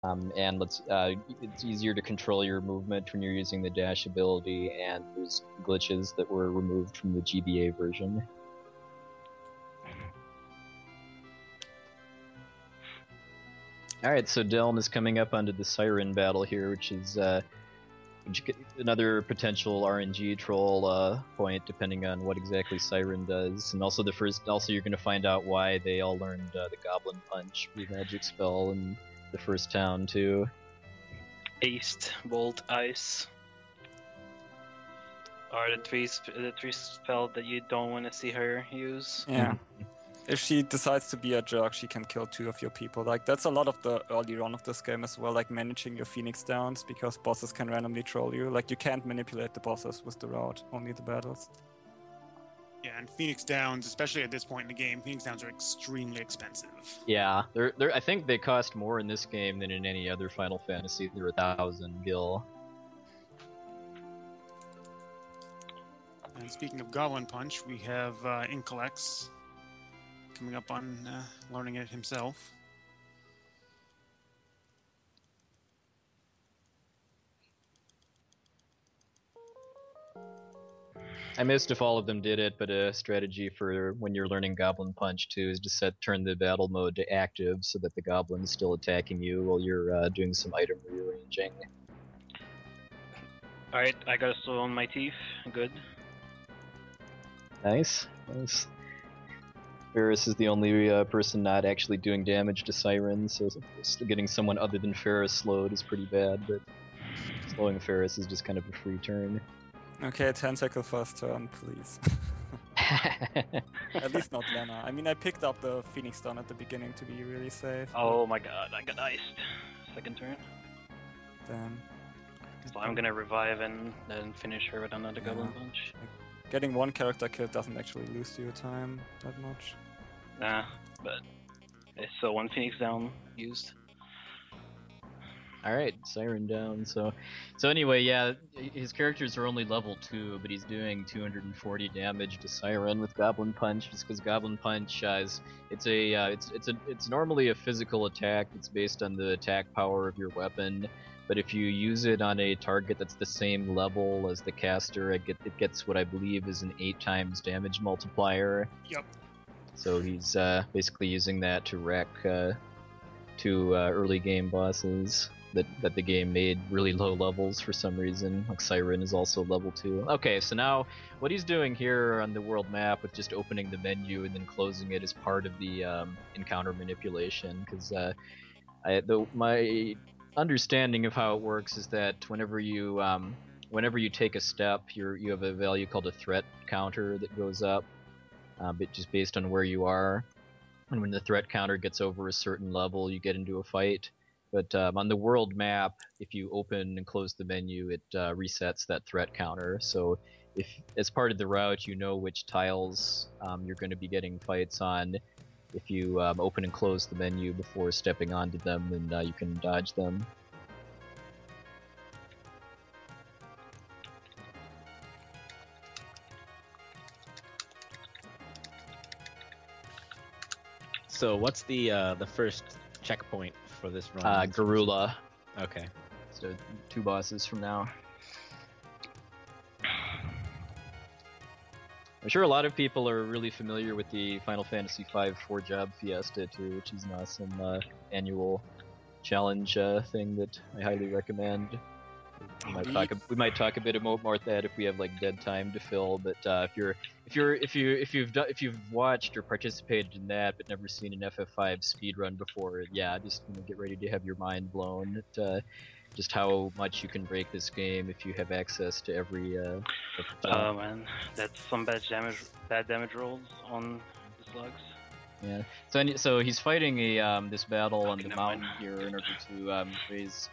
And it's easier to control your movement when you're using the dash ability, and there's glitches that were removed from the GBA version. Alright, so Deln is coming up onto the Siren battle here, which is another potential RNG troll point, depending on what exactly Siren does. And also you're going to find out why they all learned the Goblin Punch magic spell in the first town too. East, Bolt, Ice are the three spells that you don't want to see her use. Yeah. If she decides to be a jerk, she can kill 2 of your people. Like, that's a lot of the early run of this game as well, like managing your Phoenix Downs, because bosses can randomly troll you. Like, you can't manipulate the bosses with the route, only the battles. Yeah, and Phoenix Downs, especially at this point in the game, Phoenix Downs are extremely expensive. Yeah, I think they cost more in this game than in any other Final Fantasy. They're 1,000 gil. And speaking of Goblin Punch, we have Incolex coming up on learning it himself. I missed if all of them did it, but a strategy for when you're learning Goblin Punch too is to turn the battle mode to active so that the goblin's still attacking you while you're doing some item rearranging. Alright, I got a soul on my teeth. Good. Nice. Ferris is the only person not actually doing damage to Sirens, so getting someone other than Ferris slowed is pretty bad, but slowing Ferris is just kind of a free turn. Okay, Tentacle first turn, please. At least not Lena. I mean, I picked up the Phoenix Stone at the beginning to be really safe. Oh my god, I got iced. Second turn. Damn. So I'm gonna revive and then finish her with another Goblin Punch. Getting one character killed doesn't actually lose you time that much. Nah, but it's so one Phoenix down used. Alright, Siren down. So anyway, yeah, his characters are only level 2, but he's doing 240 damage to Siren with Goblin Punch, just because Goblin Punch it's normally a physical attack that's based on the attack power of your weapon. But if you use it on a target that's the same level as the caster, it gets what I believe is an 8 times damage multiplier. Yep. So he's basically using that to wreck 2 early game bosses that the game made really low levels for some reason. Like Siren is also level 2. Okay, so now what he's doing here on the world map with just opening the menu and then closing it is part of the encounter manipulation, because my understanding of how it works is that whenever you take a step, you have a value called a threat counter that goes up, but just based on where you are. And when the threat counter gets over a certain level, you get into a fight. But on the world map, if you open and close the menu, it resets that threat counter. So if, as part of the route, you know which tiles you're going to be getting fights on, if you open and close the menu before stepping onto them, then you can dodge them. So what's the first checkpoint for this run? Garula. Okay. So 2 bosses from now. I'm sure a lot of people are really familiar with the Final Fantasy V 4-job Fiesta too, which is an awesome annual challenge thing that I highly recommend. We might talk a bit more about that if we have like dead time to fill. But if you've watched or participated in that but never seen an FF5 speedrun before, yeah, just get ready to have your mind blown at just how much you can break this game if you have access to every. Oh man, that's some bad damage rolls on the slugs. Yeah. So he's fighting this battle on the mountain here in order to raise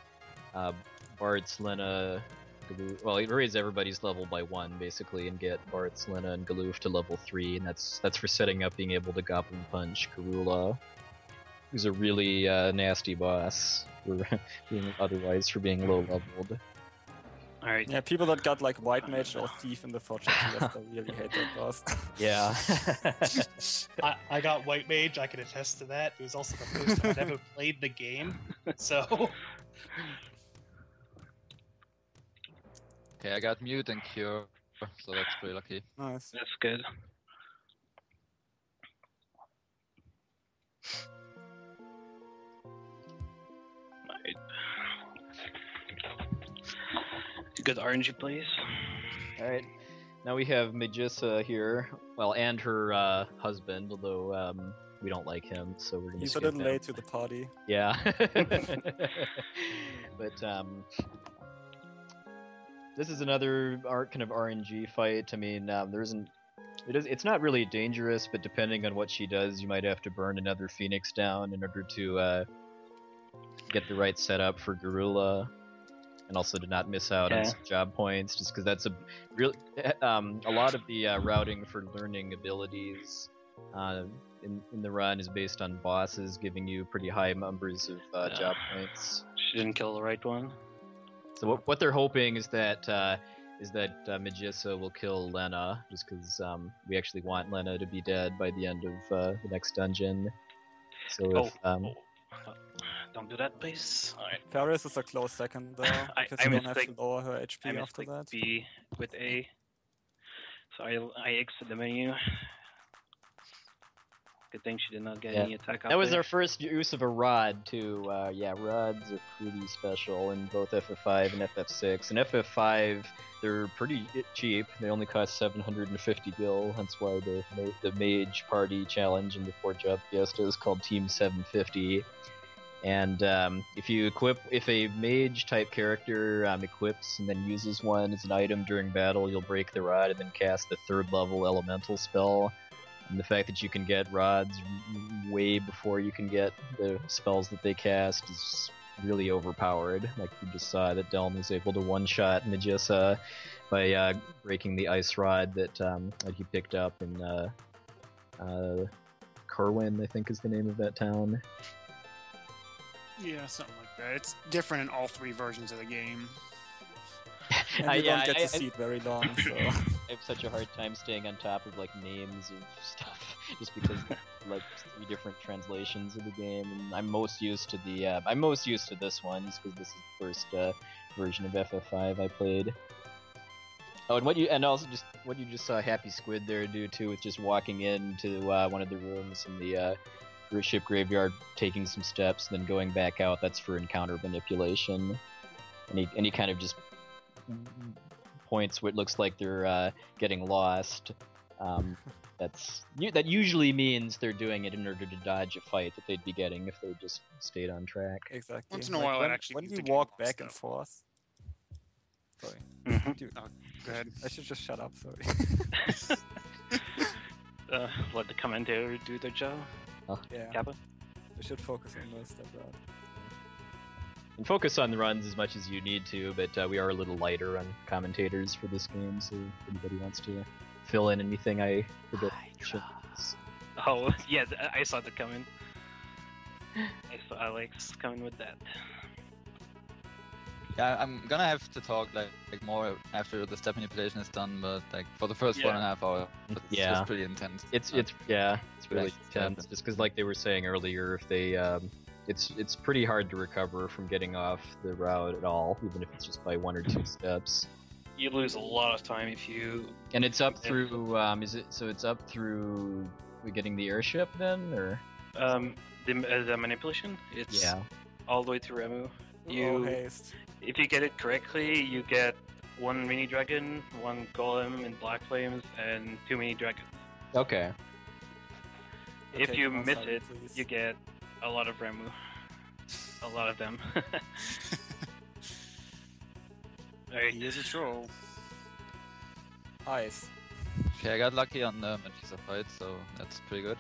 Bart's, Lena, Galoof. Well, he raised everybody's level by 1 basically, and get Bart's, Lena, and Galoof to level 3, and that's for setting up being able to Goblin Punch Garula, who's a really nasty boss for being low leveled. Alright. Yeah, people that got like White Mage or Thief in the Fortune Fiesta really hate that boss. Yeah. I got White Mage, I can attest to that. It was also the first time I'd ever played the game, so... Okay, I got Mute and Cure, so that's pretty lucky. Nice. That's good. Right. Good RNG plays. Alright. Now we have Magissa here. Well, and her husband, although we don't like him, so we're gonna He's a skip little him. late to the party. Yeah. But this is another kind of RNG fight. I mean, it's not really dangerous, but depending on what she does, you might have to burn another Phoenix down in order to get the right setup for Gorilla, and also to not miss out on some job points, just because that's a lot of the routing for learning abilities in the run is based on bosses giving you pretty high numbers of job points. She didn't kill the right one. So what they're hoping is that Magissa will kill Lena, just because we actually want Lena to be dead by the end of the next dungeon. So if don't do that, please. Alright. Ferris is a close second though, because I you don't have mistake- to lower her HP I after mistake that. B with A. So I exit the menu. Good thing she did not get any attack out that was there. our first use of a rod too. Yeah, rods are pretty special in both FF5 and FF6. In FF5, they're pretty cheap. They only cost 750 gil. That's why the mage party challenge in the 4-job fiesta is called Team 750. And if a mage type character equips and then uses one as an item during battle, you'll break the rod and then cast the 3rd level elemental spell. And the fact that you can get rods way before you can get the spells that they cast is really overpowered. Like you just saw that Delm was able to one-shot Magissa by breaking the ice rod that he picked up in Kerwin, I think is the name of that town. Yeah, something like that. It's different in all 3 versions of the game. And you don't get to see it very long, so... I have such a hard time staying on top of like names of stuff, just because like 3 different translations of the game, and I'm most used to this one, just because this is the first version of FF5 I played. Oh, and what you just saw Happy Squid there do too, with just walking into one of the rooms in the ship graveyard, taking some steps, then going back out. That's for encounter manipulation, and he kind of just points where it looks like they're getting lost. That usually means they're doing it in order to dodge a fight that they'd be getting if they just stayed on track. Exactly. Once in a while, when, it actually when means you they're walk getting back and lost, forth. Sorry. Dude, Oh, go ahead. I should just shut up. Sorry. Let the commentator do their job. Yeah. Kappa? We should focus on those step out. And focus on the runs as much as you need to, but we are a little lighter on commentators for this game, so if anybody wants to fill in anything I forget. Oh, yeah, I saw that coming. I saw Alex coming with that. Yeah, I'm gonna have to talk like more after the step manipulation is done, but like for the first 1.5 hours, it's pretty intense. It's really intense, just because like they were saying earlier, if they it's pretty hard to recover from getting off the route at all, even if it's just by 1 or 2 steps. You lose a lot of time if you... And it's up through, it's up through getting the airship then, or? The manipulation, it's all the way to Ramu. Haste. If you get it correctly, you get 1 mini dragon, 1 golem in black flames, and 2 mini dragons. Okay. If you miss sorry, it, please. you get a lot of Ramu. A lot of them. Alright. He is a troll. Ice. Okay, I got lucky on the Magissa fight, so that's pretty good.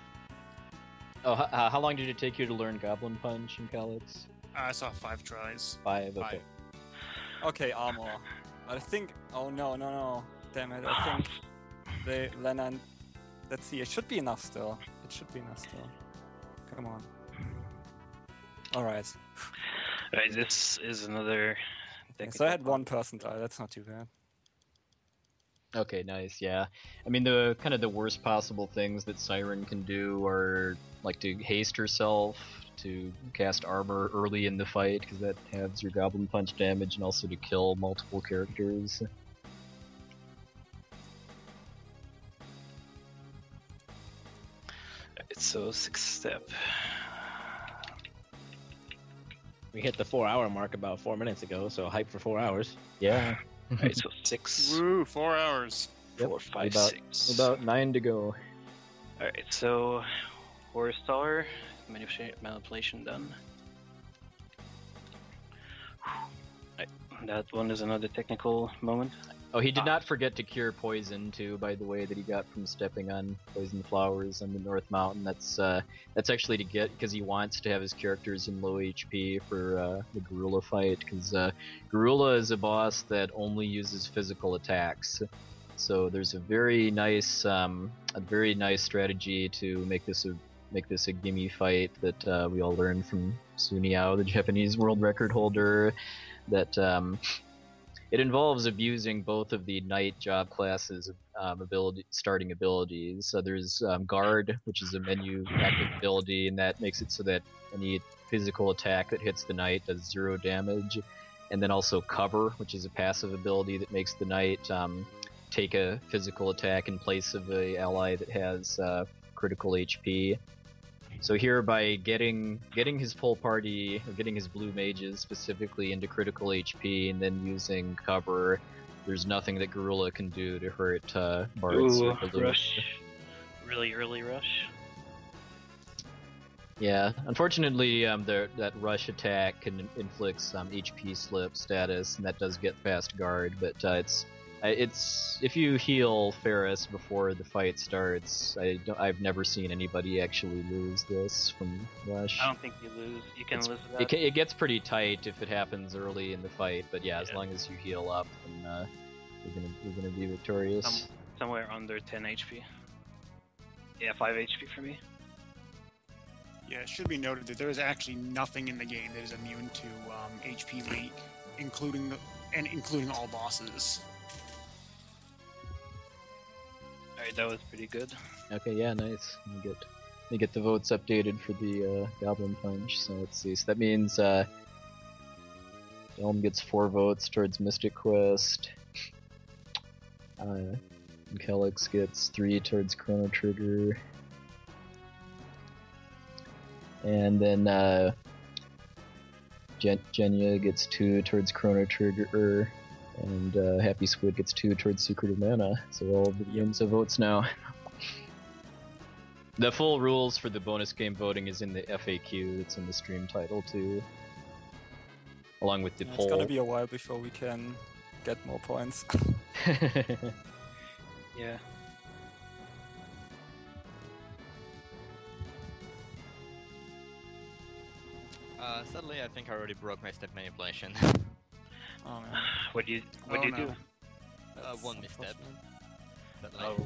Oh, how long did it take you to learn Goblin Punch in Calitz? I saw 5 tries. 5, okay. Okay, armor. I think... Oh, no. Damn it, I think... Lena... Let's see, it should be enough still. It should be enough still. Come on. Alright. Alright, this is another Okay, so I had one person die. That's not too bad. Okay, nice. Yeah, I mean the kind of the worst possible things that Siren can do are like to haste herself, to cast armor early in the fight because that halves your Goblin Punch damage, and also to kill multiple characters. So 6th step. We hit the 4-hour mark about 4 minutes ago, so hype for 4 hours. Yeah. Alright, so 6, Woo, 4 hours. 4, 5, about, 6. About 9 to go. Alright, so Horror Star, manipulation done. Right, that one is another technical moment. Oh, he did not forget to cure poison too, by the way, that he got from stepping on poison flowers on the North Mountain. That's actually to get because he wants to have his characters in low HP for the Gorilla fight. Because Gorilla is a boss that only uses physical attacks, so there's a very nice strategy to make this a gimme fight that we all learned from Suniao, the Japanese world record holder. That it involves abusing both of the knight job classes starting abilities. So there's guard, which is a menu active ability, and that makes it so that any physical attack that hits the knight does 0 damage. And then also cover, which is a passive ability that makes the knight take a physical attack in place of an ally that has critical HP. So here, by getting his full party, or getting his blue mages specifically into critical HP, and then using cover, there's nothing that Gorilla can do to hurt Bard's. Ooh, rush. Really early rush. Yeah, unfortunately, that rush attack can inflict some HP slip status, and that does get fast guard. But it's if you heal Ferris before the fight starts, I've never seen anybody actually lose this from rush. I don't think you lose. You can lose that. It gets pretty tight if it happens early in the fight, but yeah, as long as you heal up, then we're gonna be victorious. Somewhere under 10 HP. Yeah, 5 HP for me. Yeah, it should be noted that there is actually nothing in the game that is immune to HP leak, including all bosses. Alright, that was pretty good. Okay, yeah, nice. Let me get the votes updated for the Goblin Punch. So let's see. So that means Elm gets 4 votes towards Mystic Quest. Kelix gets 3 towards Chrono Trigger. And then Genya gets 2 towards Chrono Trigger. And Happy Squid gets 2 towards Secret of Mana. So all of the games have votes now. The full rules for the bonus game voting is in the FAQ. It's in the stream title too, along with the poll. It's gonna be a while before we can get more points. Yeah. Sadly, I think I already broke my step manipulation. Oh man. What do you do? One misstep. Sadly. Oh.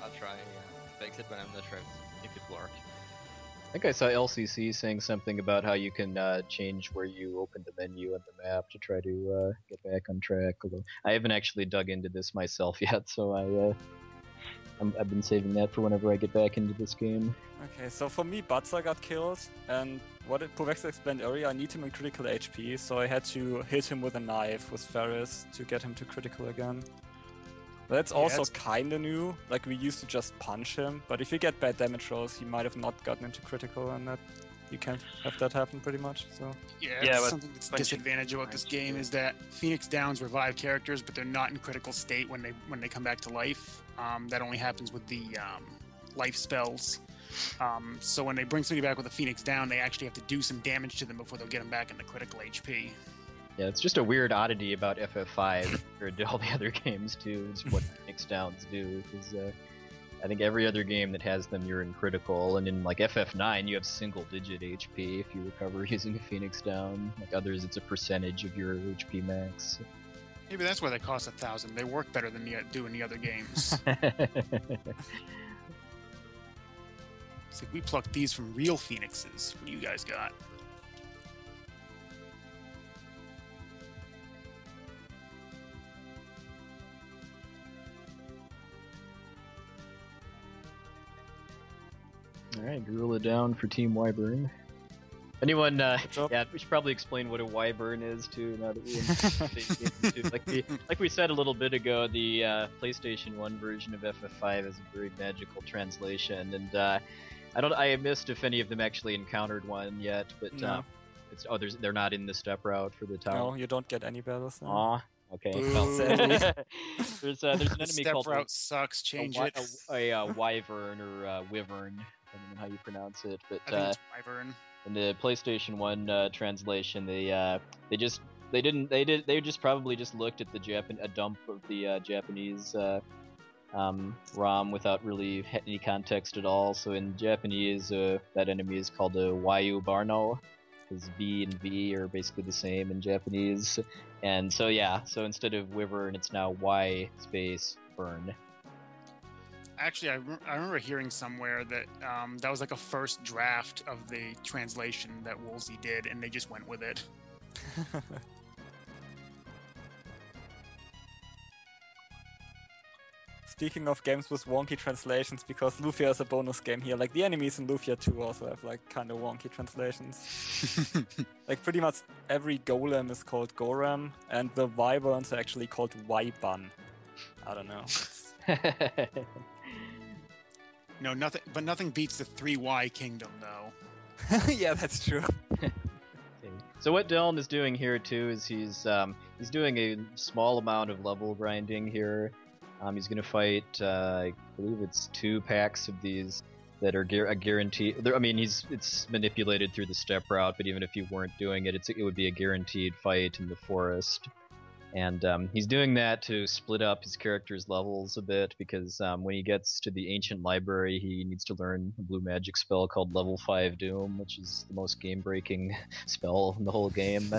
I'll try to fix it, but I'm not sure if it worked. I think I saw LCC saying something about how you can change where you open the menu on the map to try to get back on track. Although I haven't actually dug into this myself yet, so I've been saving that for whenever I get back into this game. Okay, so for me, Batsa got killed, and what Povexa explained earlier, I need him in critical HP, so I had to hit him with a knife with Ferris to get him to critical again. That's also kinda new, like we used to just punch him, but if you get bad damage rolls, he might have not gotten into critical, and that you can't have that happen pretty much, so... Yeah, something that's a disadvantage about this game is that Phoenix Downs revive characters, but they're not in critical state when they come back to life. That only happens with the life spells. So when they bring somebody back with a Phoenix Down, they actually have to do some damage to them before they'll get them back into critical HP. Yeah, it's just a weird oddity about FF5 compared to all the other games too, is what Phoenix Downs do, because I think every other game that has them you're in critical, and in like FF9 you have single digit HP if you recover using a Phoenix Down. Like others it's a percentage of your HP max. Maybe that's why they cost 1,000. They work better than do in the other games. It's like we plucked these from real phoenixes. What do you guys got? Alright, Gorilla down for Team Wyvern. Anyone, yeah, we should probably explain what a wyvern is too. Now that we're like we said a little bit ago, the PlayStation 1 version of FF5 is a very magical translation, and I missed if any of them actually encountered one yet, but No. they're not in the step route for the tower. No, you don't get any battles now. Aw, okay. Boo. Well, there's an The enemy step called route sucks. Change it. a wyvern or wyvern, depending on how you pronounce it. But I think it's wyvern. in the PlayStation 1 translation, they just probably just looked at a dump of the Japanese ROM without really any context at all. So in Japanese, that enemy is called a Wayu Barno, because V and V are basically the same in Japanese. And so so instead of wyvern, it's now Y space burn. Actually, I remember hearing somewhere that that was like a first draft of the translation that Woolsey did, and they just went with it. Speaking of games with wonky translations, because Lufia is a bonus game here, like the enemies in Lufia 2 also have like kind of wonky translations. Like pretty much every golem is called Goram, and the wyverns are actually called Wyban. I don't know. No, nothing beats the 3Y kingdom, though. Yeah, that's true. So what Dylan is doing here too is he's doing a small amount of level grinding here. He's going to fight, I believe it's 2 packs of these that are a guarantee. I mean, it's manipulated through the step route, but even if you weren't doing it, it would be a guaranteed fight in the forest. And he's doing that to split up his character's levels a bit, because when he gets to the Ancient Library, he needs to learn a blue magic spell called Level 5 Doom, which is the most game-breaking spell in the whole game.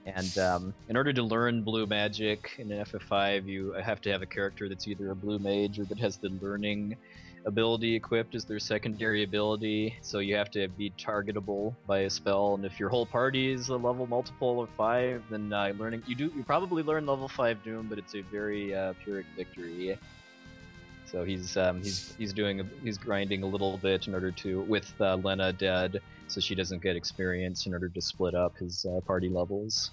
And in order to learn blue magic in an FF5, you have to have a character that's either a blue mage or that has the learning ability equipped as their secondary ability, so you have to be targetable by a spell. And if your whole party is a level multiple of 5, then you probably learn level 5 Doom, but it's a very Pyrrhic victory. So he's grinding a little bit in order to, with Lena dead, so she doesn't get experience, in order to split up his party levels.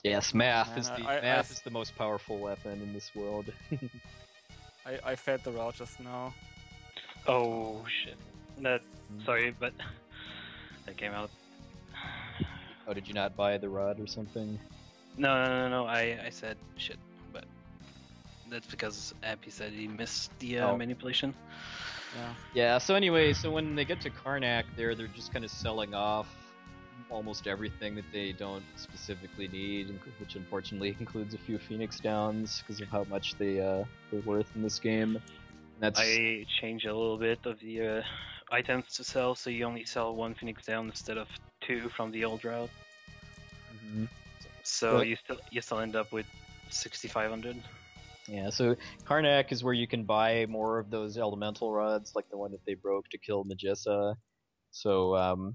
Yes, math is the most powerful weapon in this world. I fed the route just now. Oh shit. Sorry, but that came out. Oh, did you not buy the rod or something? No. I said shit, but that's because AP said he missed the manipulation. Yeah. So anyway, when they get to Karnak, they're just kind of selling off almost everything that they don't specifically need, which unfortunately includes a few Phoenix Downs because of how much they're worth in this game. I changed a little bit of the items to sell, so you only sell 1 Phoenix Down instead of 2 from the old route. Mm-hmm. So you still end up with 6,500. Yeah, so Karnak is where you can buy more of those elemental rods, like the one that they broke to kill Magissa. So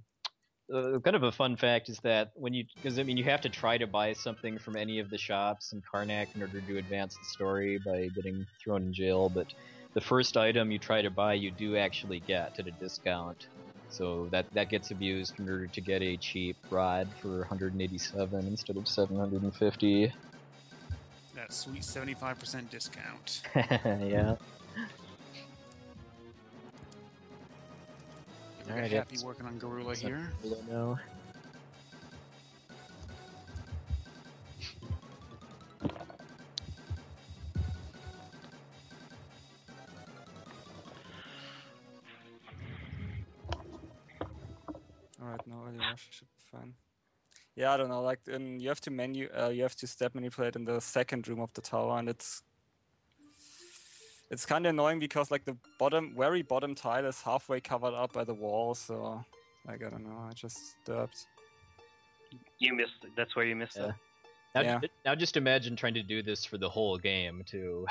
kind of a fun fact is that because you have to try to buy something from any of the shops in Karnak in order to advance the story by getting thrown in jail, but the first item you try to buy you do actually get at a discount. So that gets abused in order to get a cheap rod for 187 instead of 750. That sweet 75% discount. Yeah. Alright, Happy working on Gorilla here. No. Alright, no early rush should be fine. Yeah, I don't know. Like, you have to step manipulate in the second room of the tower, and it's kind of annoying because like the very bottom tile is halfway covered up by the wall. So, like, I don't know. I just dipped. You missed it. That's where you missed it. Now just imagine trying to do this for the whole game too.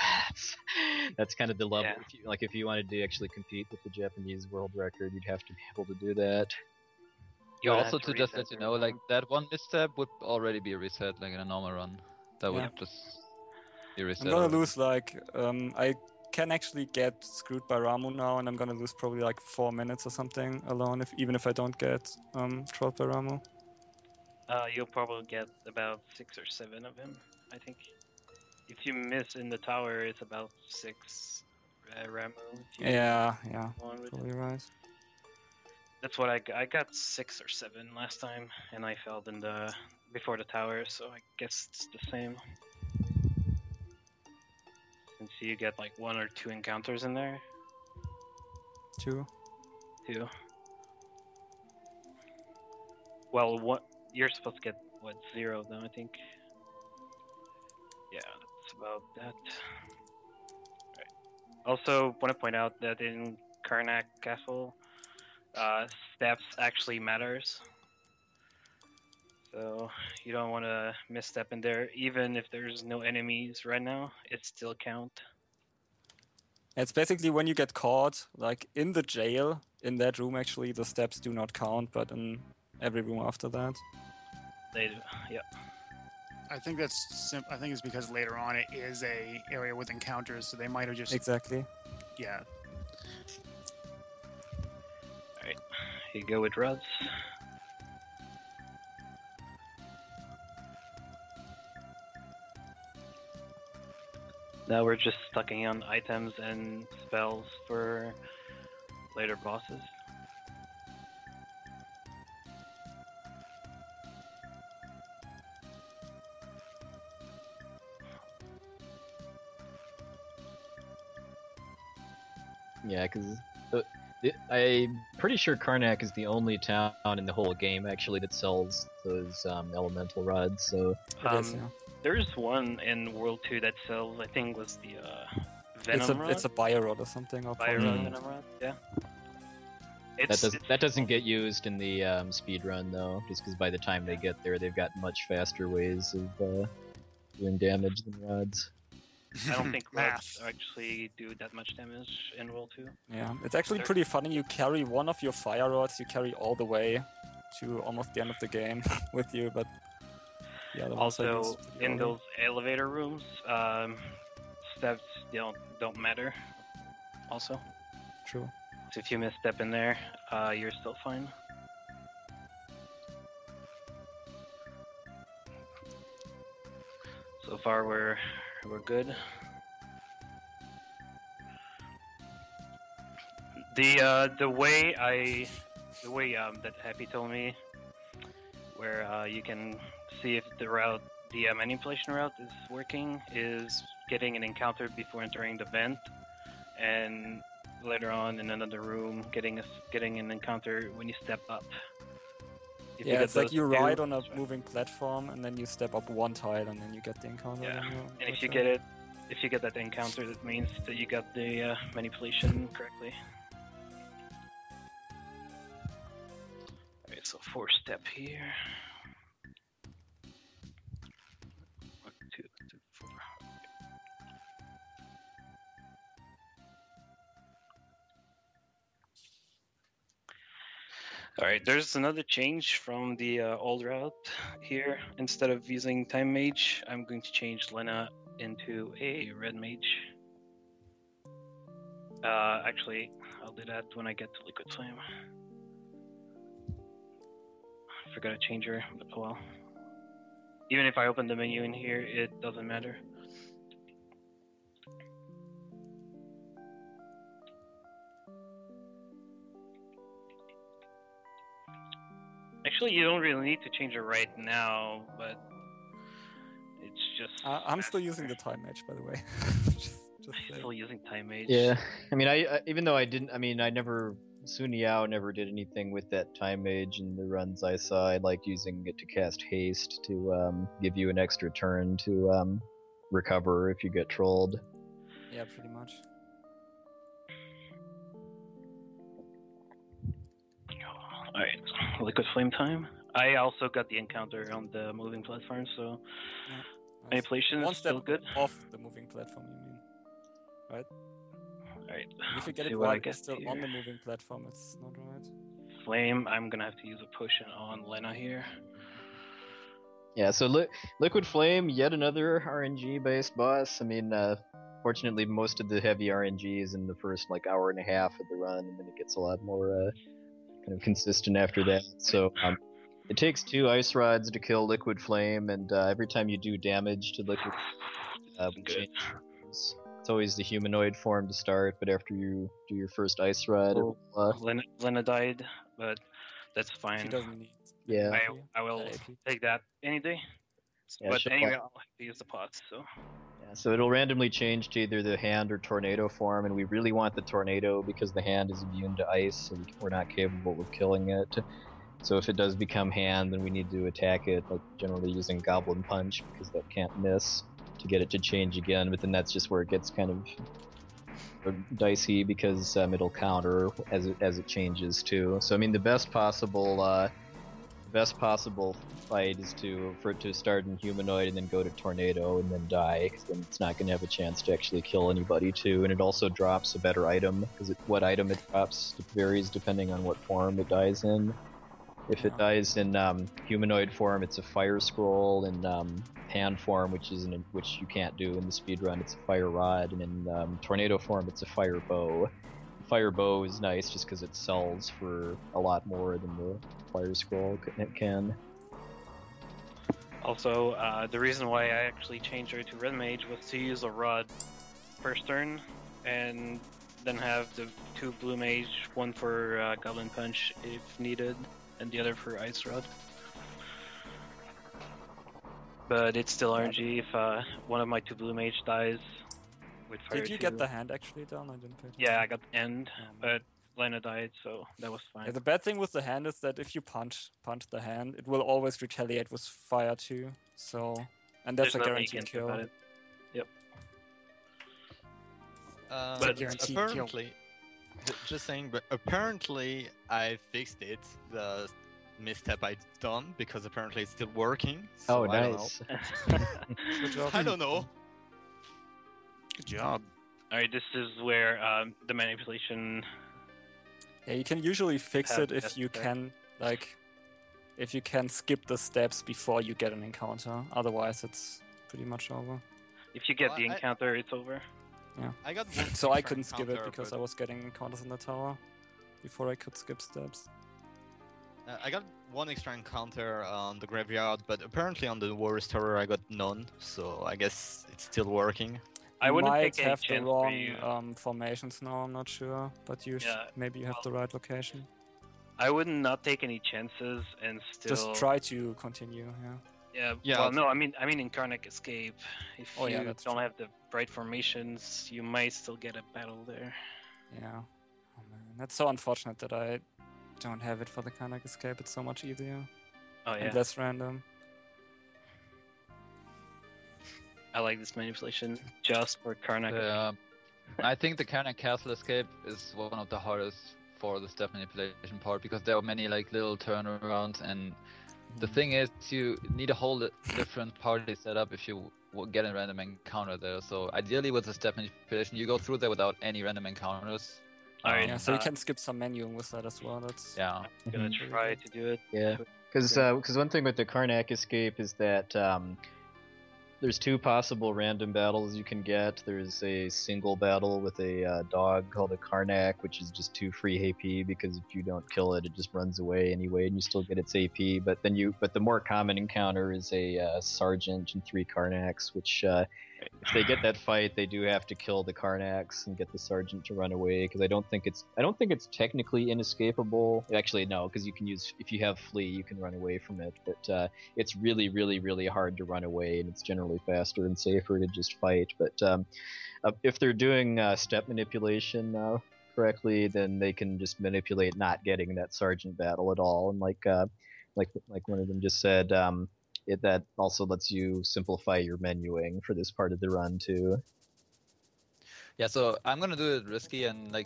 That's kind of the level. Yeah. If you wanted to actually compete with the Japanese world record, you'd have to be able to do that. You also to just let you know, like that one misstep would already be a reset, like in a normal run. That would just be reset. I'm gonna lose like can actually get screwed by Ramu now, and I'm gonna lose probably like 4 minutes or something alone, even if I don't get trolled by Ramu. You'll probably get about 6 or 7 of him, I think. If you miss in the tower, it's about 6 Ramu. Yeah, probably right. That's what I got 6 or 7 last time, and I failed in the before the tower, so I guess it's the same. Since you get like 1 or 2 encounters in there. 2. 2. Well, what you're supposed to get 0 though, I think. Yeah, that's about that. Right. Also, want to point out that in Karnak Castle, steps actually matters. So you don't want to misstep in there, even if there's no enemies right now. It still count. It's basically when you get caught, like in the jail, in that room actually, the steps do not count, but in every room after that. They do, yeah. I think that's I think it's because later on it is a area with encounters, so they might have just Exactly. Yeah. All right, here you go with rods. Now we're just stocking on items and spells for later bosses. Yeah, because I'm pretty sure Karnak is the only town in the whole game actually that sells those elemental rods. So there's one in World 2 that sells. I think was the Venom rod. It's a Bio Rod or something. Bio Rod, Venom rod. Yeah. That doesn't get used in the speedrun though, just because by the time they get there, they've got much faster ways of doing damage than rods. I don't think rods actually do that much damage in World 2. Yeah, it's actually pretty funny. You carry one of your fire rods, you carry all the way to almost the end of the game with you, but yeah. Also, in those elevator rooms, steps don't matter. Also. True. So if you misstep in there, you're still fine. So far, we're good. The way that Happy told me, where you can see if the manipulation route is working, is getting an encounter before entering the vent, and later on in another room, getting an encounter when you step up. Yeah, it's like you ride on a moving platform and then you step up one tile and then you get the encounter. Yeah, and if you get that encounter, that means that you got the manipulation correctly. Alright, so 4-step here. 1, 2, 3, 4. Alright, there's another change from the old route here. Instead of using Time Mage, I'm going to change Lena into a Red Mage. Actually, I'll do that when I get to Liquid Flame. I forgot to change her, but well. Even if I open the menu in here, it doesn't matter. Actually, you don't really need to change it right now, but it's just... I'm still using the Time Mage, by the way. I'm still using Time Mage. Yeah, I mean, I even though I never... Sunyao never did anything with that Time Mage in the runs I saw. I like using it to cast haste to give you an extra turn to recover if you get trolled. Yeah, pretty much. Alright, Liquid Flame time. I also got the encounter on the moving platform, so manipulation is still good. Off the moving platform, you mean? Right? Alright. If you get it while it's still on the moving platform, it's not right. Flame, I'm gonna have to use a potion on Lena here. Yeah, so Liquid Flame, yet another RNG based boss. I mean, Fortunately, most of the heavy RNG is in the first like hour and a half of the run, and then it gets a lot more kind of consistent after that. So it takes 2 ice rods to kill Liquid Flame, and every time you do damage to Liquid, we change. It's always the humanoid form to start, but after you do your first ice rod, Lena died, but that's fine. She doesn't need. Yeah. I will take that any day. Yeah, but anyway, I'll have to use the pots. So. Yeah, so it'll randomly change to either the hand or tornado form, and we really want the tornado because the hand is immune to ice, so we're not capable of killing it. So if it does become hand, then we need to attack it, like generally using Goblin Punch, because that can't miss, to get it to change again. But then that's just where it gets kind of dicey, because it'll counter as it changes too. So I mean, the best possible fight is for it to start in humanoid and then go to tornado and then die, because then it's not going to have a chance to actually kill anybody too. And it also drops a better item, because what item it drops varies depending on what form it dies in. If it dies in humanoid form, it's a fire scroll. In hand form, which you can't do in the speedrun, it's a fire rod. And in tornado form, it's a fire bow. Fire bow is nice just because it sells for a lot more than the fire scroll can. Also, the reason why I actually changed her to Red Mage was to use a rod first turn, and then have the 2 Blue Mage, one for Goblin Punch if needed, and the other for Ice Rod. But it's still RNG if one of my 2 Blue Mage dies. Did you get the hand actually done? I didn't pay attention. Yeah, I got the end, but Lena died, so that was fine. Yeah, the bad thing with the hand is that if you punch the hand, it will always retaliate with fire too. So, and that's There's a nothing you guaranteed can do kill. about it. Yep. But guaranteed apparently, just saying, but apparently I fixed it. The misstep I done, because apparently it's still working. So nice. Good job. I don't know. Good job. Alright, this is where the manipulation. Yeah, you can usually fix it if you can, if you can skip the steps before you get an encounter. Otherwise, it's pretty much over. If you get the encounter, it's over. Yeah. I got so I couldn't skip it because I was getting encounters in the tower before I could skip steps. I got 1 extra encounter on the graveyard, but apparently on the Warriors Tower I got none, so I guess it's still working. I wouldn't might take any have the chance wrong formations now, I'm not sure, but maybe you have the right location. I would not take any chances and still just try to continue. Yeah. Well, no, I mean in Karnak Escape, if you don't true. have the right formations, you might still get a battle there. Yeah. Oh man, that's so unfortunate that I don't have it for the Karnak Escape. It's so much easier. Oh yeah. And less random. I like this manipulation just for Karnak. I think the Karnak Castle Escape is one of the hardest for the step manipulation part, because there are many like little turnarounds, and the thing is you need a whole different party setup if you get a random encounter there. So ideally with the step manipulation you go through there without any random encounters. Yeah, so you can skip some menuing with that as well. That's I'm gonna try to do it. Yeah, because one thing with the Karnak Escape is that there's 2 possible random battles you can get. There's a single battle with a dog called a Karnak, which is just 2 free AP, because if you don't kill it, it just runs away anyway, and you still get its AP. But the more common encounter is a sergeant and 3 Karnaks, which if they get that fight, they do have to kill the Karnaks and get the sergeant to run away. Because I don't think it's technically inescapable. Actually, no, because you can if you have flee, you can run away from it. But it's really, really, really hard to run away, and it's generally faster and safer to just fight. But if they're doing step manipulation correctly, then they can just manipulate not getting that sergeant battle at all. And like one of them just said, that also lets you simplify your menuing for this part of the run too. Yeah, so I'm gonna do it risky and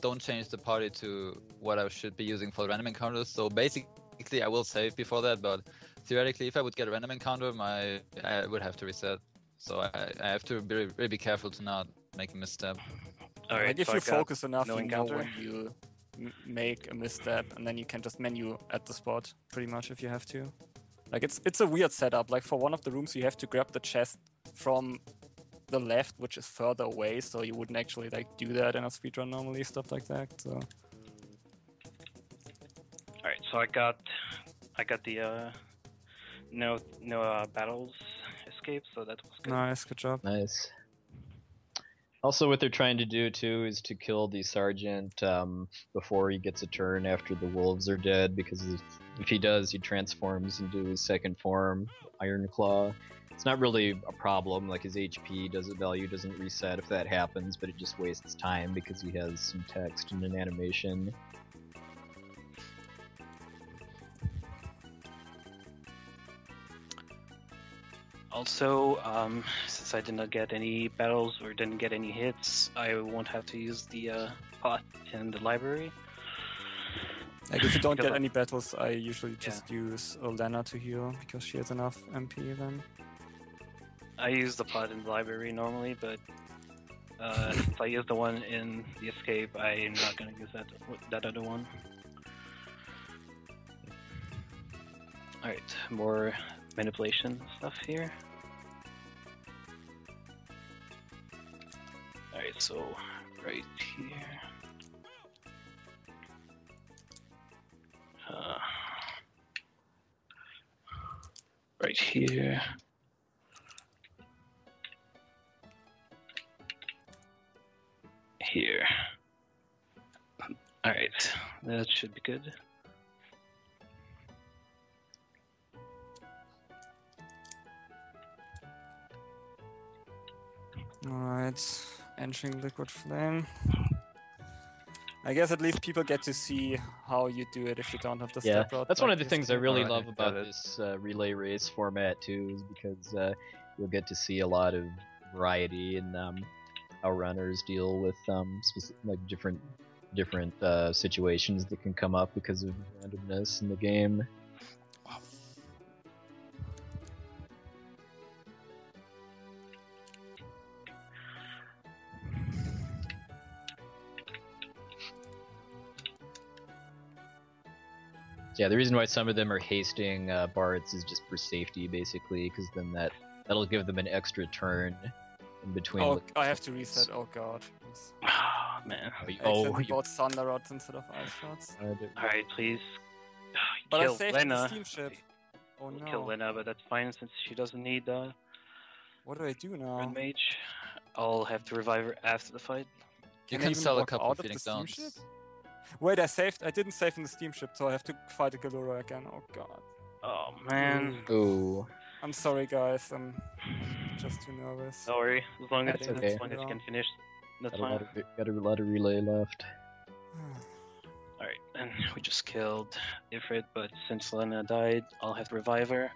don't change the party to what I should be using for random encounters. So basically I will save before that, but theoretically if I would get a random encounter, I would have to reset. So I have to really be careful to not make a misstep. Alright, if so you focus enough, no you know encounter? when you make a misstep, and then you can just menu at the spot pretty much if you have to. It's a weird setup. Like for one of the rooms, you have to grab the chest from the left, which is further away, so you wouldn't actually like do that in a speedrun normally, stuff like that. So. All right, so I got the no battles escape, so that was good. Nice, good job. Nice. Also, what they're trying to do too is to kill the sergeant before he gets a turn after the wolves are dead, because if he does, he transforms into his second form, Iron Claw. It's not really a problem, like his HP value doesn't reset if that happens, but it just wastes time because he has some text and an animation. Also, since I did not get any battles or didn't get any hits, I won't have to use the pot in the library. Like if you don't get any battles, I usually just use Lena to heal because she has enough MP then. I use the pot in the library normally, but since I use the one in the escape, I'm not gonna use that other one. Alright, more manipulation stuff here. Alright, so right here. Right here. Here. Alright, that should be good. Alright, entering liquid flame. I guess at least people get to see how you do it if you don't have the step route. That's one like of the this things I game. really Alright, love about got it. this relay race format too, is because you'll get to see a lot of variety in how runners deal with like different situations that can come up because of randomness in the game. Yeah, the reason why some of them are hasting bards is just for safety, basically, because then that'll give them an extra turn in between. Oh, I have to reset. Oh god. Oh, man. I accidentally bought thunder rods instead of ice rods. Alright, please. But I Kill saved Lena. the steam ship. Oh no. Kill Lena, but that's fine since she doesn't need What do I do now? Red Mage. I'll have to revive her after the fight. You Can I can even sell a walk couple out of of the Phoenix steam Downs. ship? Wait, I didn't save in the steam ship, so I have to fight a Galura again. Oh god. Oh man. Ooh. I'm sorry guys, I'm just too nervous. Don't worry. As long as, That's okay. as you can finish, that's Got fine. a lot of relay left. Alright, and we just killed Ifrit, but since Lena died, I'll have to revive her.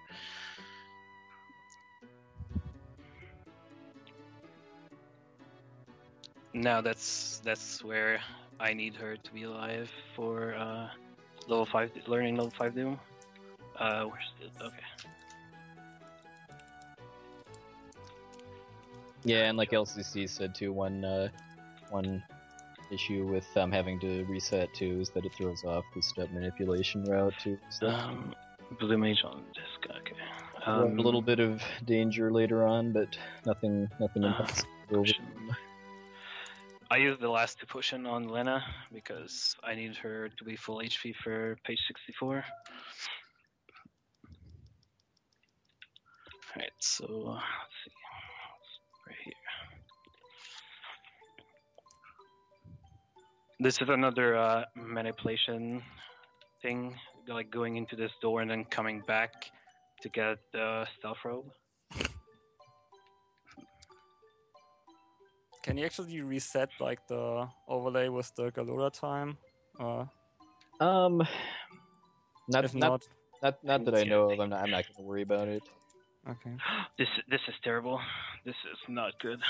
Now that's where I need her to be alive for level 5, learning level 5 Doom. Where's the, okay. Yeah, and like LCC said too, one issue with having to reset too is that it throws off the step manipulation route too. So Blue Mage on disc, okay. a little bit of danger later on, but nothing impossible. I used the last 2 potion on Lena because I needed her to be full HP for page 64. Alright, so let's see. Right here. This is another manipulation thing, like going into this door and then coming back to get the stealth robe. Can you actually reset like the overlay with the Galura time? Not If not, that I know of. I'm not gonna worry about it. okay. This is terrible. This is not good.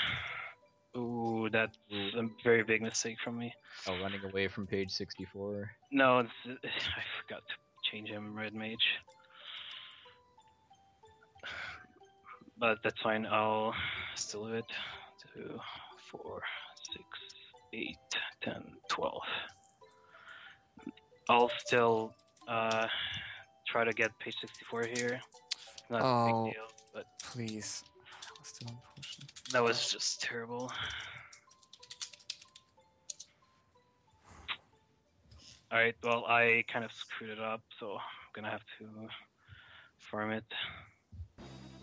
Ooh, that's a very big mistake from me. Oh, running away from page 64. No, I forgot to change him Red Mage. But that's fine. I'll still do it. 2, 4, 6, 8, 10, 12. I'll still try to get page 64 here. Not a big deal, but Please. Still on potion. That was just terrible. Alright, well, I kind of screwed it up, so I'm gonna have to farm it.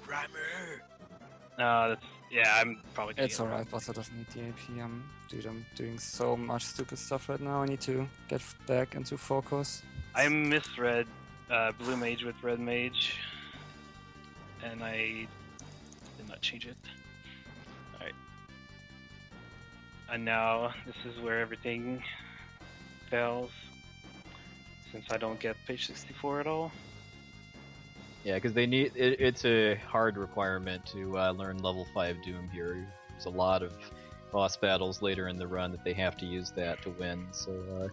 Ramu! Yeah, I'm probably gonna It's get alright, Bossa doesn't need the AP. Dude, I'm doing so much stupid stuff right now. I need to get back into focus. I misread blue mage with red mage, and I did not change it. Alright. And now this is where everything fails, since I don't get page 64 at all. Yeah, because they need it's a hard requirement to learn level 5 Doom here. There's a lot of boss battles later in the run that they have to use that to win. So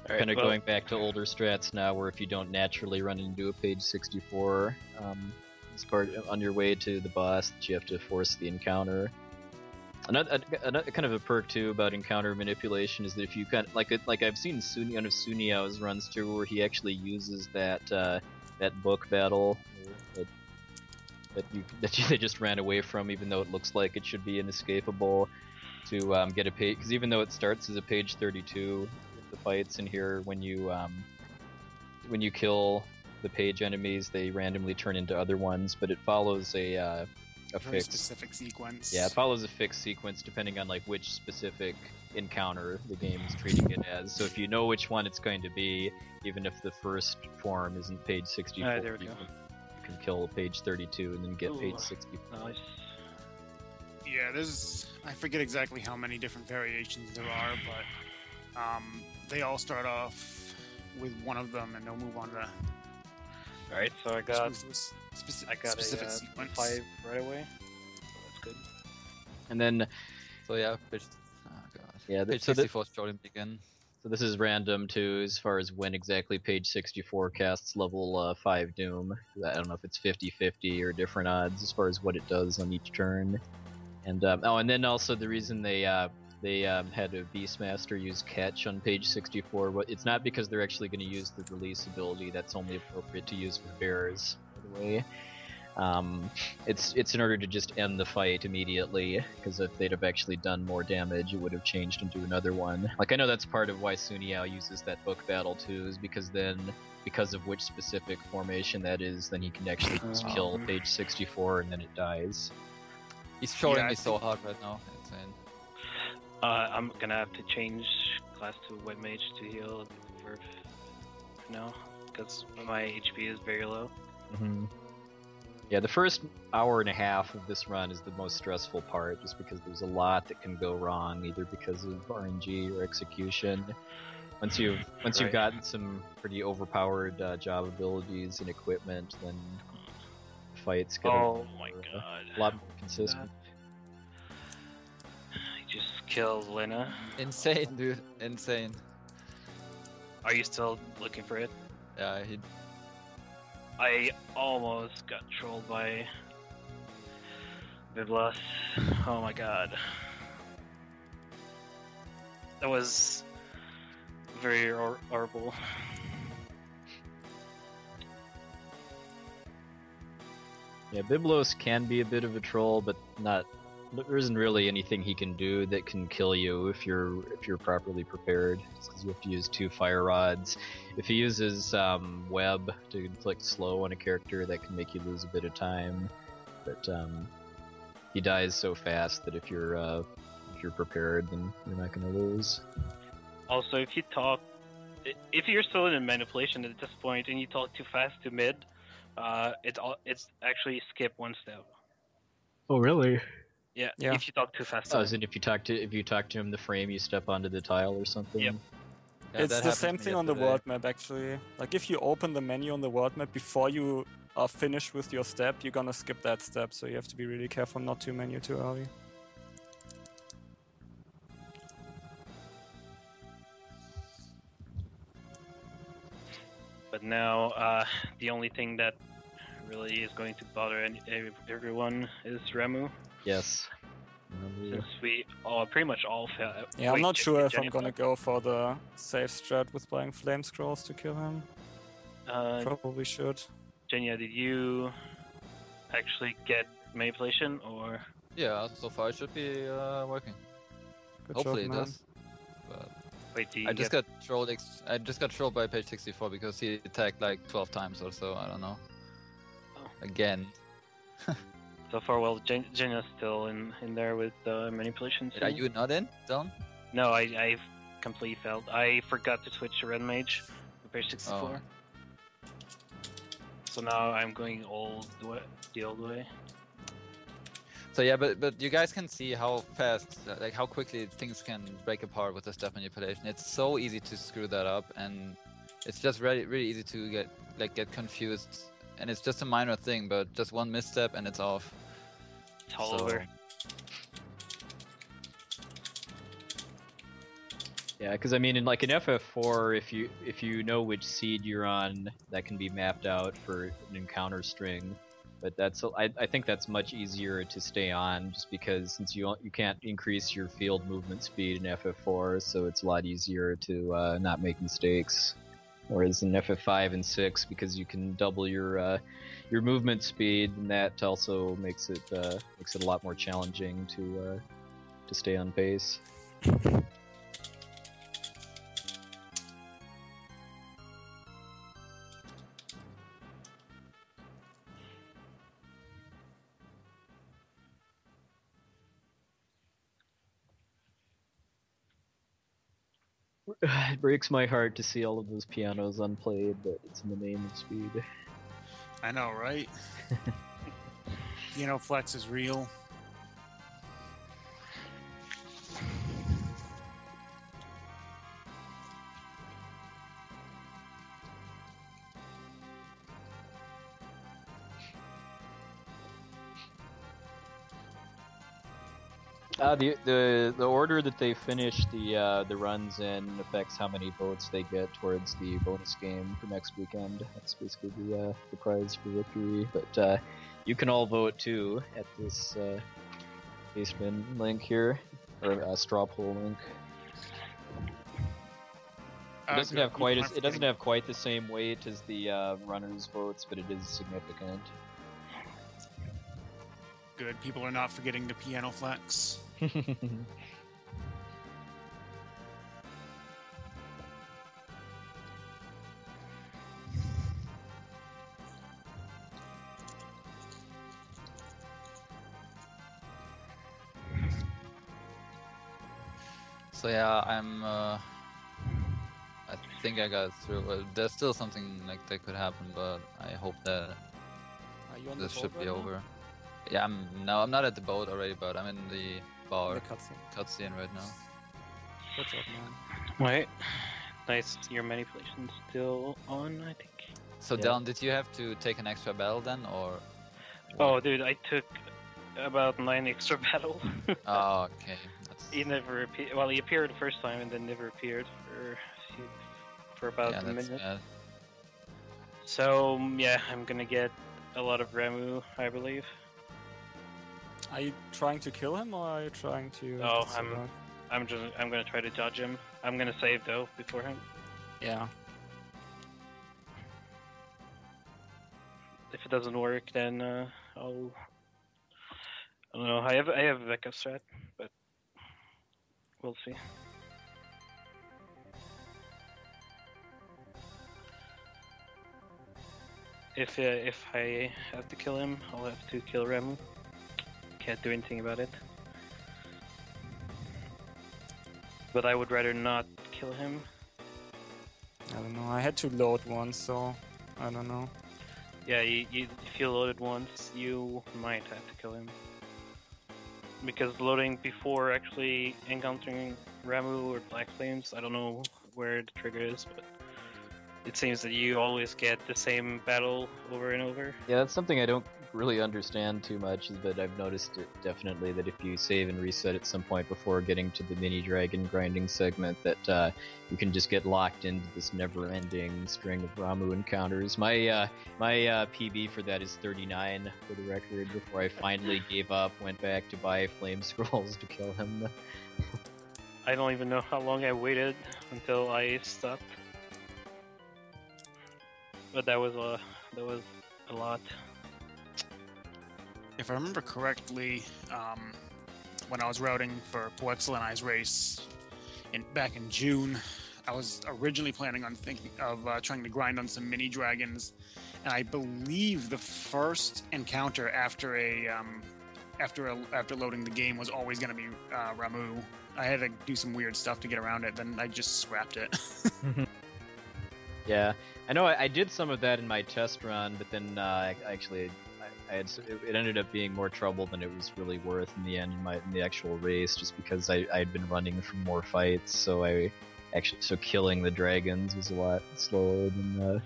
kind of going back to older strats now, where if you don't naturally run into a page 64 as part on your way to the boss, that you have to force the encounter. Another kind of a perk too about encounter manipulation is that if you kind of, like I've seen one of Sunyao's runs too, where he actually uses that book battle that they just ran away from, even though it looks like it should be inescapable, to get a page. Because even though it starts as a page 32, the fights in here, when you kill the page enemies, they randomly turn into other ones, but it follows a very fixed specific sequence. Yeah, it follows a fixed sequence depending on like which specific encounter the game is treating it as. So if you know which one it's going to be, even if the first form isn't page 64, there we you go. can kill page 32 and then get Ooh, page 64. Nice. Yeah, I forget exactly how many different variations there are, but they all start off with one of them, and they'll move on to. Alright, so I got specific a sequence. 5 right away. So that's good. And then So yeah, page. Oh god. Yeah, Page so 64 showing begin. So this is random too, as far as when exactly page 64 casts level 5 Doom. I don't know if it's 50-50 or different odds as far as what it does on each turn. And and then also the reason they had a Beastmaster use Catch on page 64, but it's not because they're actually going to use the release ability. That's only appropriate to use for bears, by the way. It's in order to just end the fight immediately, because if they'd have actually done more damage, it would have changed into another one. Like, I know that's part of why Sunyao uses that book battle too, is because of which specific formation that is, then he can actually just kill page 64 and then it dies. He's showing me so hard right now. Insane. I'm gonna have to change class to White Mage to heal for now, because my HP is very low. Mm-hmm. Yeah, the first hour and a half of this run is the most stressful part, just because there's a lot that can go wrong, either because of RNG or execution. Once you've gotten some pretty overpowered job abilities and equipment, then the fights get a lot more consistent. I just killed Lena. Insane, dude. Insane. Are you still looking for it? Yeah, I almost got trolled by Biblos. Oh my god. That was very horrible. Yeah, Biblos can be a bit of a troll, but there isn't really anything he can do that can kill you if you're properly prepared. Because you have to use 2 fire rods. If he uses web to inflict slow on a character, that can make you lose a bit of time. But he dies so fast that if you're prepared, then you're not going to lose. Also, if you're still in manipulation at this point and you talk too fast to mid, it's actually skip 1 step. Oh really? Yeah. Yeah. If you talk too fast. Oh, and if you talk to him the frame, you step onto the tile or something. Yep. Yeah, It's that the happened same to me thing on the yesterday. world map, actually. Like, if you open the menu on the world map before you are finished with your step, you're gonna skip that step, so you have to be really careful not to menu too early. But now, the only thing that really is going to bother everyone is Ramu. Yes. Since we pretty much all fail. Yeah, I'm not sure if I'm Jenny, gonna go for the safe strat with buying flame scrolls to kill him. Probably should. Jenya, did you actually get manipulation or? Yeah, so far it should be working. Good Hopefully job, it man. does. But Wait, do you I just get... got trolled. I just got trolled by page 64 because he attacked like 12 times or so. I don't know. Oh. Again. So far, well, Jenna's still in there with manipulation. Wait, are you not in, Dylan? No, I've completely failed. I forgot to switch to Red Mage to page 64. Oh. So now I'm going the old way. So yeah, but you guys can see how fast, like how quickly things can break apart with the step manipulation. It's so easy to screw that up, and it's just really easy to get confused. And it's just a minor thing, but just one misstep and it's off. It's all over. Yeah, because I mean, in like an FF4, if you know which seed you're on, that can be mapped out for an encounter string. But I think that's much easier to stay on, just because since you can't increase your field movement speed in FF4, so it's a lot easier to not make mistakes. Whereas in FF5 and 6, because you can double your movement speed, and that also makes it a lot more challenging to stay on pace. It breaks my heart to see all of those pianos unplayed, but it's in the name of speed. I know, right? Piano flex is real. The order that they finish the runs in affects how many votes they get towards the bonus game for next weekend. That's basically the prize for victory. But you can all vote too at this basement link here, or straw poll link. It doesn't have quite the same weight as the runners' votes, but it is significant. Good. People are not forgetting the piano flex. So yeah, I think I got through. Well, there's still something like that could happen, but I hope that this should be over. Yeah, I'm not at the boat already, but I'm in the bar. The cutscene right now. Good job, man. Wait, nice. Your manipulation's still on, I think. So Yeah. Dylan, did you have to take an extra battle then, or? Oh, dude, I took about 9 extra battles. Oh, okay. He never appeared. Well, he appeared the first time and then never appeared for about a minute. Bad. So yeah, I'm gonna get a lot of Ramu, I believe. Are you trying to kill him, or are you trying to? No, survive? I'm gonna try to dodge him. I'm gonna save though before him. Yeah. If it doesn't work, then I don't know. I have a backup strat, but we'll see. If I have to kill him, I'll have to kill Ramu. Can't do anything about it. But I would rather not kill him. I don't know. I had to load once, so I don't know. Yeah, if you loaded once, you might have to kill him. Because loading before actually encountering Ramu or Black Flames, I don't know where the trigger is, but it seems that you always get the same battle over and over. Yeah, that's something I don't really understand too much, but I've noticed it definitely that if you save and reset at some point before getting to the mini dragon grinding segment, that you can just get locked into this never-ending string of Ramu encounters. My PB for that is 39 for the record. Before I finally gave up, went back to buy flame scrolls to kill him. I don't even know how long I waited until I stopped. But that was a lot. If I remember correctly, when I was routing for Poexel and I's race back in June, I was originally planning on trying to grind on some mini dragons, and I believe the first encounter after loading the game was always going to be Ramu. I had to do some weird stuff to get around it, then I just scrapped it. Yeah, I know I did some of that in my test run, but then it ended up being more trouble than it was really worth in the end in the actual race, just because I had been running for more fights, so killing the dragons was a lot slower than.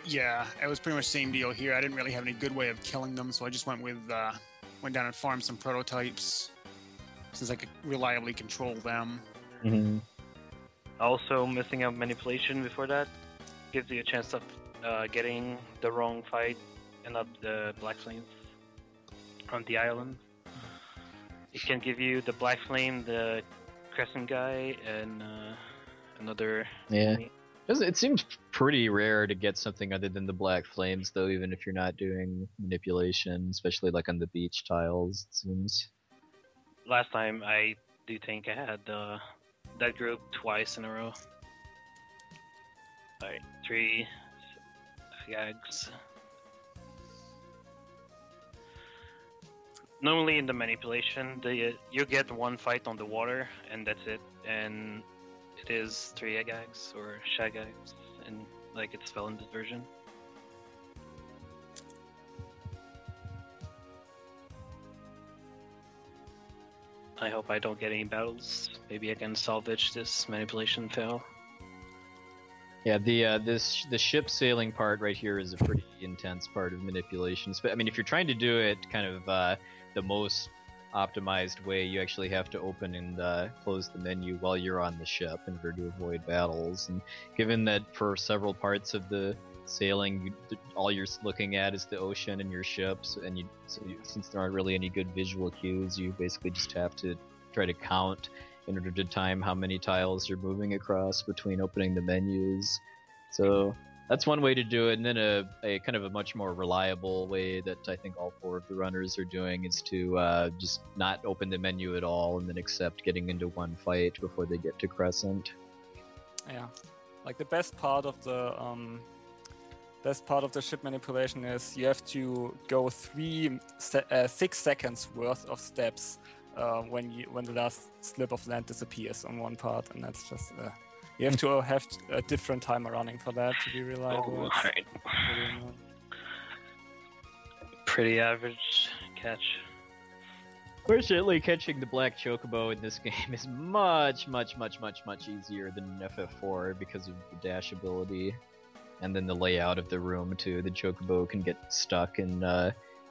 Yeah, it was pretty much the same deal here. I didn't really have any good way of killing them, so I just went down and farmed some prototypes, since I could reliably control them. Mm-hmm. Also, messing up manipulation before that gives you a chance of getting the wrong fight and not the black flames on the island. It can give you the black flame, the crescent guy, and another. Yeah. enemy. It seems pretty rare to get something other than the black flames, though, even if you're not doing manipulation, especially like on the beach tiles, it seems. Last time, I do think I had that group twice in a row. Alright, 3 gags. Normally in the manipulation, you get one fight on the water, and that's it. And it is 3 gags or shagags, and like it's spelled in this version. I hope I don't get any battles. Maybe I can salvage this manipulation fail. Yeah, the ship sailing part right here is a pretty intense part of manipulation. I mean, if you're trying to do it kind of the most optimized way, you actually have to open and close the menu while you're on the ship in order to avoid battles. And given that for several parts of the sailing, all you're looking at is the ocean and your ships, and since there aren't really any good visual cues, you basically just have to try to count in order to time how many tiles you're moving across between opening the menus. So that's one way to do it, and then a kind of a much more reliable way that I think all 4 of the runners are doing is to just not open the menu at all and then accept getting into one fight before they get to Crescent. Yeah, like the best part of the ship manipulation is you have to go 6 seconds worth of steps when the last slip of land disappears on one part, and that's just you have to have a different timer running for that to be reliable. Oh, right. Pretty average catch. Fortunately, catching the black chocobo in this game is much easier than in FF4 because of the dash ability. And then the layout of the room too. The chocobo can get stuck in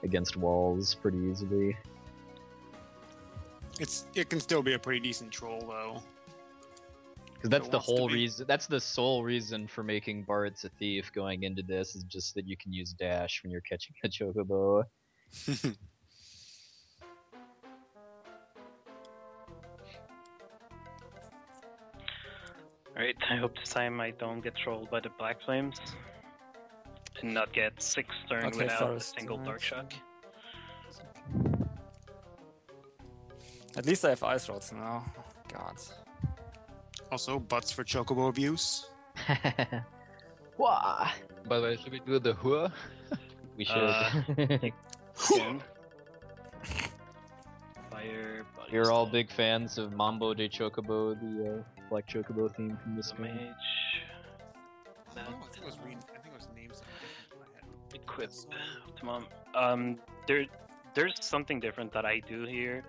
against walls pretty easily. It can still be a pretty decent troll though. Because that's the whole reason. That's the sole reason for making Bart's a thief going into this, is just that you can use dash when you're catching a chocobo. Alright, I hope this time I don't get trolled by the black flames. And not get 6 turns without a single dark shock. At least I have ice rods now. Oh, God. Also, butts for chocobo abuse. Wah! By the way, should we do the hua? We should. Fire. Body You're all slam, big fans of Mambo de Chocobo, the black chocobo theme from this game. Mage. I think it was named something different in my head. Equip optimum. There's something different that I do here,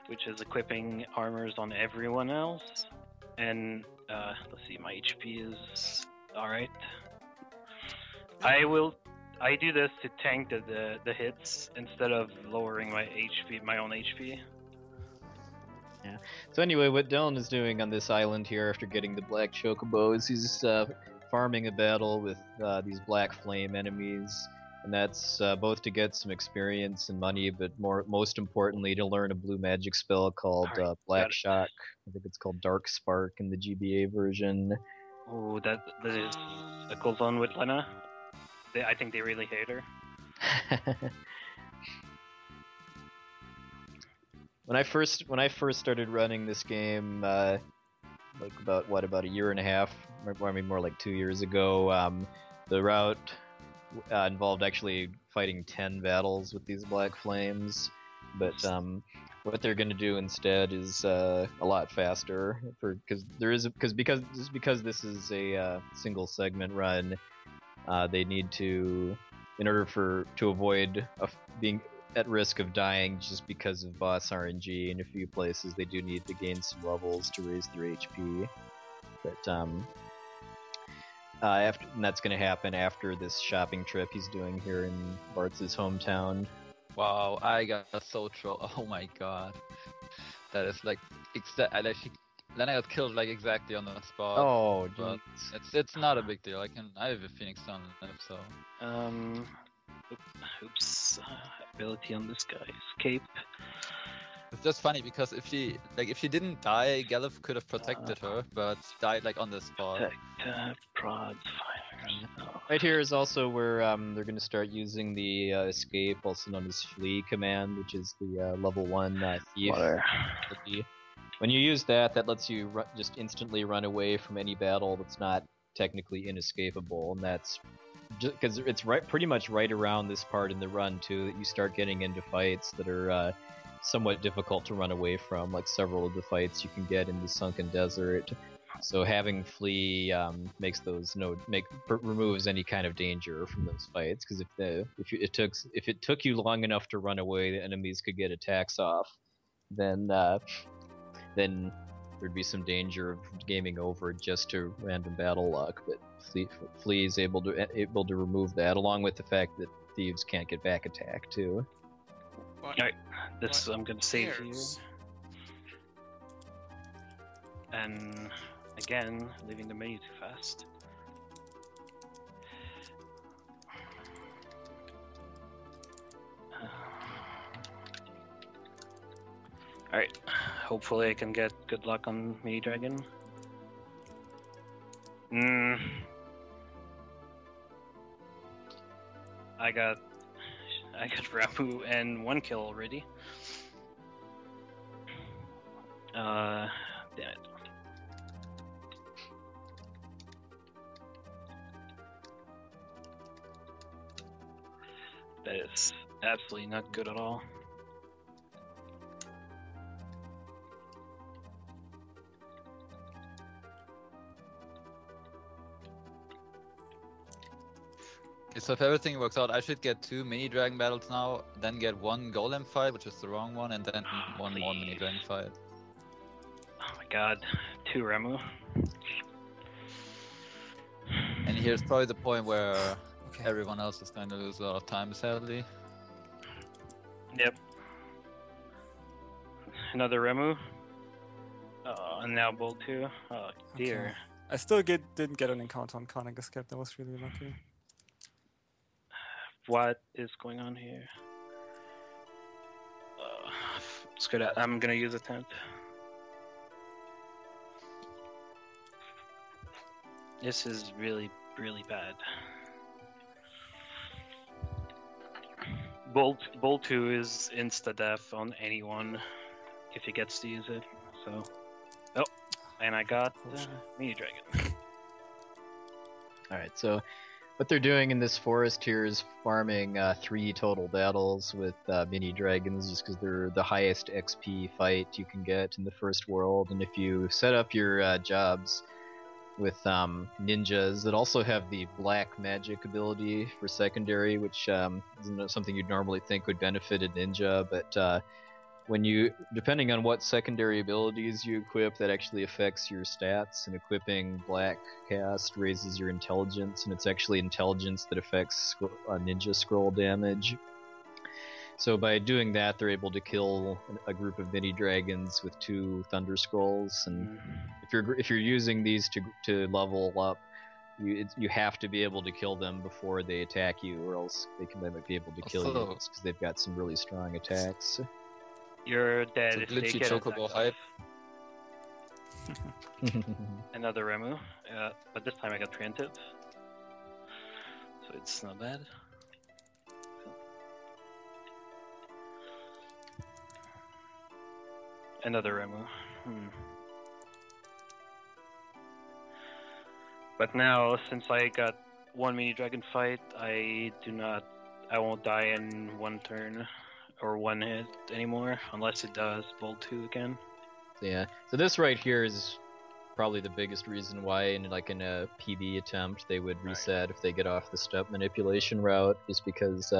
which is equipping armors on everyone else. And let's see, my HP is alright. I do this to tank the hits instead of lowering my HP, my own HP. Yeah. So anyway, what Dylan is doing on this island here after getting the black chocobo is he's farming a battle with these black flame enemies, and that's both to get some experience and money, but most importantly to learn a blue magic spell called Black Shock. I think it's called Dark Spark in the GBA version. Oh, that is a cool one with Lena. I think they really hate her. when I first started running this game, like about a year and a half, or I mean more like 2 years ago, the route involved actually fighting 10 battles with these black flames, but what they're going to do instead is a lot faster because this is a single segment run. They need to, in order to avoid being at risk of dying just because of boss RNG in a few places, they do need to gain some levels to raise their HP. But and that's going to happen after this shopping trip he's doing here in Bart's hometown. Wow, I got so trolled. Oh my god. That is like then I got killed like exactly on the spot. Oh, but it's not a big deal. I have a Phoenix Stone left, so. Oops. Ability on this guy. Escape. It's just funny because if she didn't die, Galuf could have protected her, but died like on the spot. Protect, prods, fires. Oh. Right here is also where they're going to start using the escape, also known as flee command, which is the level 1 thief. When you use that lets you just instantly run away from any battle that's not technically inescapable, and that's just because it's pretty much right around this part in the run too that you start getting into fights that are somewhat difficult to run away from, like several of the fights you can get in the Sunken Desert. So having flee makes those removes any kind of danger from those fights, because if it took you long enough to run away, the enemies could get attacks off, then there'd be some danger of gaming over just to random battle luck. But flee is able to remove that, along with the fact that thieves can't get back attack too. Alright, this I'm gonna save you. And again, leaving the menu too fast. Alright, hopefully I can get good luck on Mini Dragon. I got Ramu and 1 kill already. Damn it. That is absolutely not good at all. So if everything works out, I should get 2 mini dragon battles now, then get 1 golem fight, which is the wrong one, and then 1 more mini dragon fight. Oh my god, 2 Ramu. And here's probably the point where everyone else is going to lose a lot of time, sadly. Yep. Another Ramu. And now Bull 2. Oh dear. Okay. I still didn't get an encounter on Karnak Escape. That was really lucky. What is going on here? Screw that. I'm gonna use a tent. This is really, really bad. Bolt 2 is insta-death on anyone if he gets to use it. So, oh, and I got Mini Dragon. Alright, so what they're doing in this forest here is farming 3 total battles with mini dragons, just because they're the highest XP fight you can get in the first world. And if you set up your jobs with ninjas that also have the black magic ability for secondary, which isn't something you'd normally think would benefit a ninja, but depending on what secondary abilities you equip, that actually affects your stats. And equipping Black Cast raises your intelligence, and it's actually intelligence that affects ninja scroll damage. So by doing that, they're able to kill a group of mini dragons with 2 thunder scrolls. And if you're using these to level up, you have to be able to kill them before they attack you, or else they might be able to kill you, because they've got some really strong attacks. You're dead if they glitchy get Chocobo hype. Another Ramu, but this time I got preemptive, so it's not bad. Another Ramu. But now, since I got one mini dragon fight, I won't die in one turn or one hit anymore, unless it does Bolt 2 again. Yeah. So this right here is probably the biggest reason why, in a PB attempt, they would reset if they get off the step manipulation route, is because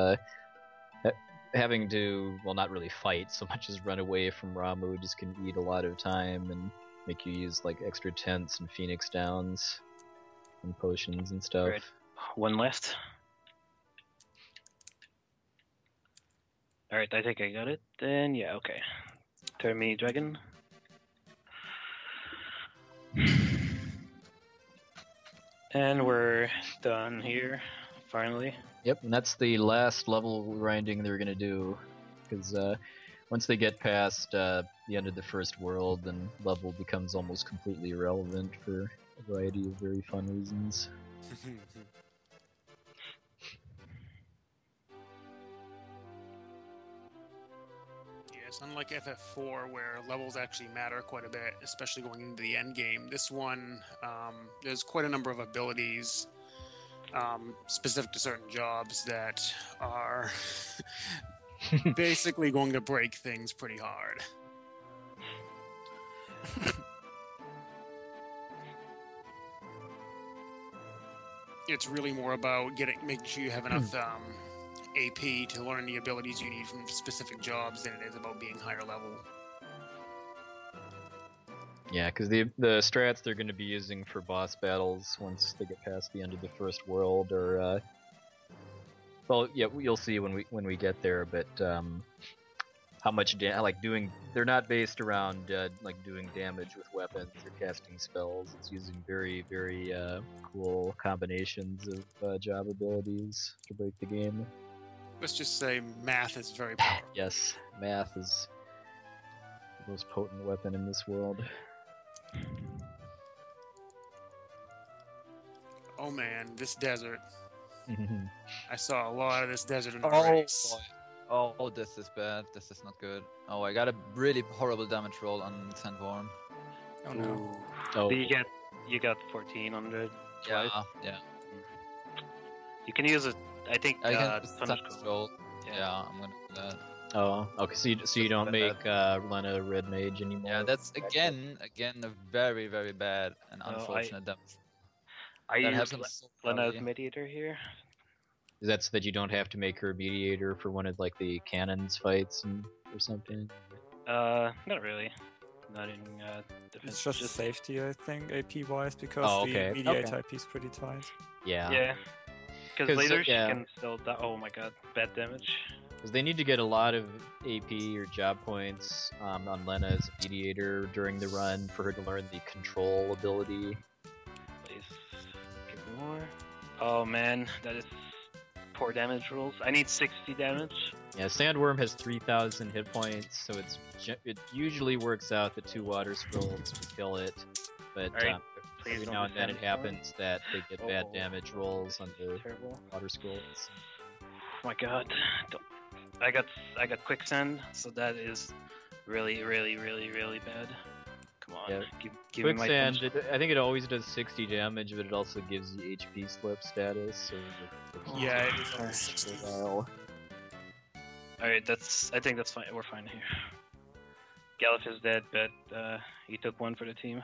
having to, well, not really fight so much as run away from Ramu just can eat a lot of time and make you use like extra tents and Phoenix Downs and potions and stuff. Right. One left. Alright, I think I got it. Then, yeah, okay. Turn me dragon. And we're done here, finally. Yep, and that's the last level grinding they're gonna do, because once they get past the end of the first world, then level becomes almost completely irrelevant for a variety of very fun reasons. Yes, unlike FF4, where levels actually matter quite a bit, especially going into the end game, this one, there's quite a number of abilities specific to certain jobs that are basically going to break things pretty hard. It's really more about making sure you have enough AP to learn the abilities you need from specific jobs than it is about being higher level. Yeah, because the strats they're going to be using for boss battles once they get past the end of the first world are, well, yeah, you'll see when we get there, but how much they're not based around like doing damage with weapons or casting spells. It's using very, very cool combinations of job abilities to break the game. Let's just say math is very powerful. Yes, math is the most potent weapon in this world. Oh man, this desert. I saw a lot of this desert in the Oh race. boy. Oh, this is bad. This is not good. Oh, I got a really horrible damage roll on Sandworm. Oh no. Oh, You got 1400. Yeah, twice. yeah. You can use it. I think. I can punish damage roll. roll. Yeah, I'm gonna do that. oh, okay. So you don't make Lena red mage anymore. Yeah, that's again a very, very bad and No, unfortunate damage. I That use happens so Lena's early. mediator here. Is that so that you don't have to make her a mediator for one of like the cannons fights or something? Not really. Not in defense. It's just safety, I think, AP wise, because Oh, the okay, mediate okay. IP is pretty tight. Yeah. Yeah. 'Cause 'Cause, later yeah. she can still die. Oh my god, bad damage. Because they need to get a lot of AP or job points on Lena as a mediator during the run for her to learn the control ability. Please give me more. Oh man, that is poor damage rolls. I need 60 damage. Yeah, Sandworm has 3,000 hit points, so it usually works out that 2 water scrolls will kill it. But Alright, please every don't now and then it defend happens that they get bad Oh, damage rolls on the Terrible. water scrolls. Oh my god. I got quicksand, so that is really, really, really, really bad. Come on, Yeah. give me my Quicksand, punch. I think it always does 60 damage, but it also gives you HP slip status. So Yeah, it is only 60. Alright, I think that's fine. We're fine here. Galif is dead, but he took one for the team.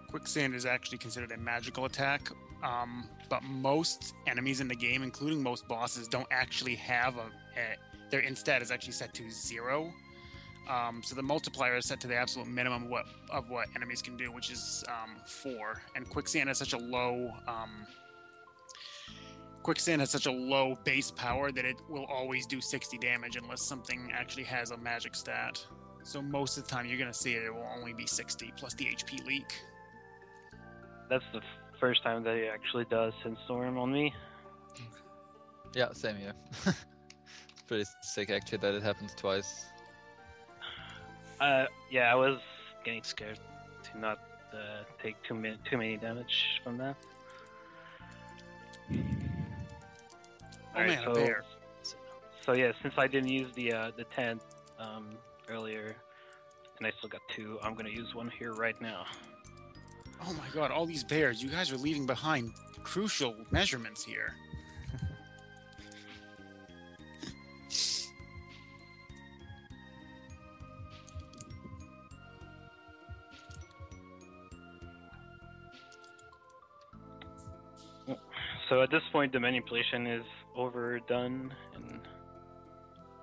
Quicksand is actually considered a magical attack, but most enemies in the game, including most bosses, don't actually have their instat is actually set to 0. So the multiplier is set to the absolute minimum of what enemies can do, which is 4. And Quicksand has such a low base power that it will always do 60 damage unless something actually has a magic stat. So most of the time you're going to see it will only be 60 plus the HP leak. That's the first time that it actually does Sandstorm on me. Yeah, same here. It's pretty sick actually that it happens twice. Yeah, I was getting scared to not take too many damage from that. Oh Alright, man, a bear. So yeah, since I didn't use the tent earlier, and I still got 2, I'm gonna use one here right now. Oh my god, all these bears. You guys are leaving behind crucial measurements here. So at this point, the manipulation is overdone, and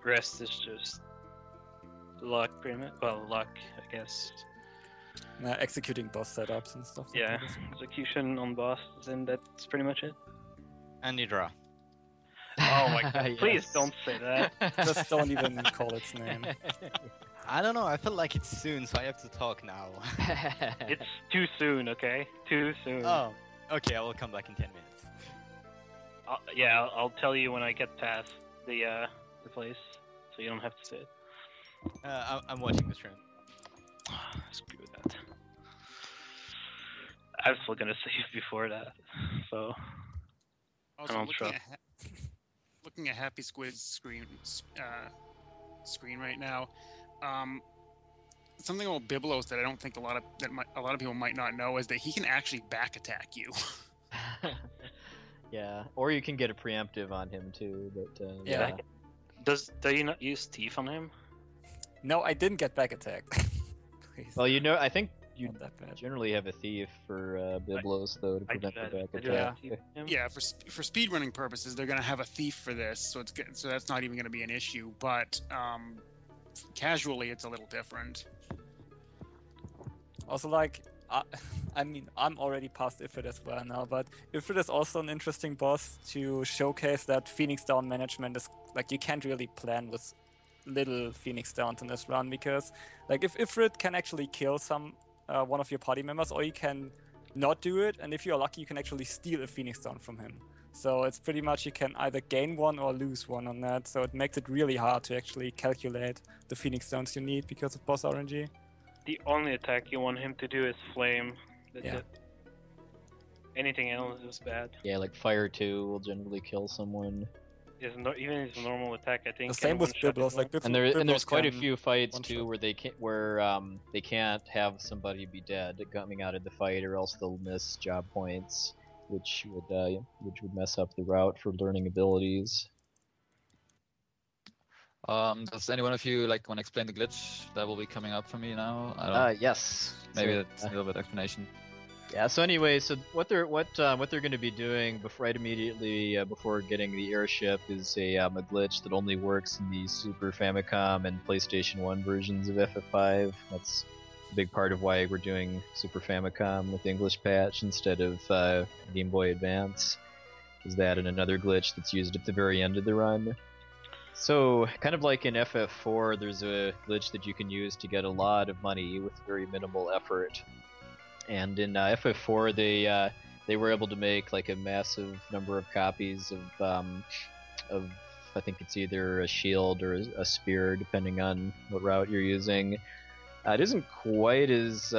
rest is just luck, pretty much. Well, luck, I guess. Executing boss setups and stuff. Like Yeah, that. execution on bosses, and that's pretty much it. And Hydra. Oh my god! Yes. Please don't say that. Just don't even call its name. I don't know, I feel like it's soon, so I have to talk now. It's too soon, okay? Too soon. Oh, okay, I will come back in 10 minutes. I'll tell you when I get past the place, so you don't have to say it. I'm watching the stream. Screw that. I was still gonna save before that, so Also, I don't looking trust. at, looking at Happy Squid's screen right now. Something about Biblos that I don't think a lot of people might not know is that he can actually back attack you. Yeah, or you can get a preemptive on him too. But Yeah. Do you not use Thief on him? No, I didn't get back attacked. Please. Well, I think you Not that bad. generally have a thief for Biblos though to I do prevent the that. back I do attack. have Thief on him. Yeah, for speedrunning purposes, they're gonna have a thief for this, so so that's not even gonna be an issue. But casually, it's a little different. Also, like, I mean, I'm already past Ifrit as well now, but Ifrit is also an interesting boss to showcase that Phoenix Down management is, like, you can't really plan with little Phoenix Downs in this run, because, like, if Ifrit can actually kill one of your party members, or you can not do it, and if you're lucky, you can actually steal a Phoenix Down from him. So it's pretty much you can either gain one or lose one on that, so it makes it really hard to actually calculate the Phoenix Downs you need because of boss RNG. The only attack you want him to do is Flame. That's Yeah. it. Anything else is bad. Yeah, like Fire 2 will generally kill someone. Even his normal attack, I think. The same can with one-shot Biblos, as well. like And there's Biblos quite a can few fights one too shot. where they can't have somebody be dead coming out of the fight, or else they'll miss job points, which would mess up the route for learning abilities. Does anyone of you like want to explain the glitch that will be coming up for me now? I don't. Yes. Maybe So, that's a little bit explanation. Yeah. So anyway, so what they're going to be doing right immediately before getting the airship is a glitch that only works in the Super Famicom and PlayStation 1 versions of FF5. That's a big part of why we're doing Super Famicom with English patch instead of Game Boy Advance. Is that and another glitch that's used at the very end of the run. So, kind of like in FF4, there's a glitch that you can use to get a lot of money with very minimal effort. And in FF4, they were able to make like a massive number of copies of I think it's either a shield or a spear, depending on what route you're using. It isn't quite as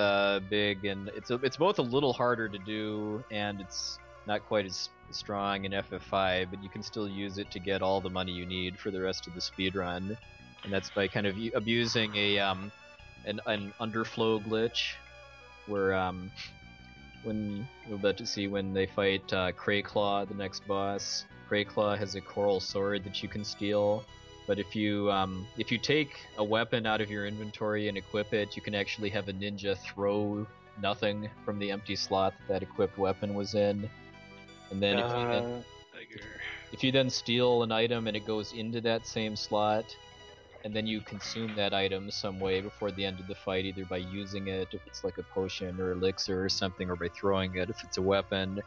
big, and it's both a little harder to do, and it's not quite as strong in FF5, but you can still use it to get all the money you need for the rest of the speedrun. And that's by kind of abusing an underflow glitch, where when we're about to see when they fight Cray Claw, the next boss. Cray Claw has a coral sword that you can steal, but if you take a weapon out of your inventory and equip it, you can actually have a ninja throw nothing from the empty slot that equipped weapon was in. And then if you then steal an item and it goes into that same slot, and then you consume that item some way before the end of the fight, either by using it if it's like a potion or elixir or something, or by throwing it if it's a weapon,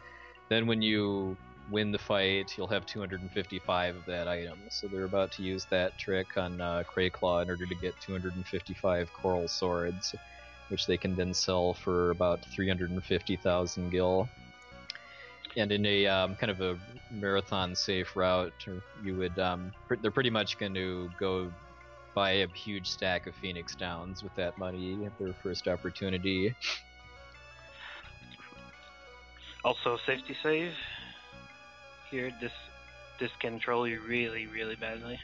then when you win the fight, you'll have 255 of that item. So they're about to use that trick on Cray Claw in order to get 255 coral swords, which they can then sell for about 350,000 gil. And in a kind of a marathon safe route, you would they're pretty much going to go buy a huge stack of Phoenix Downs with that money at their first opportunity. Also, safety save. Here, this can troll you really, really badly.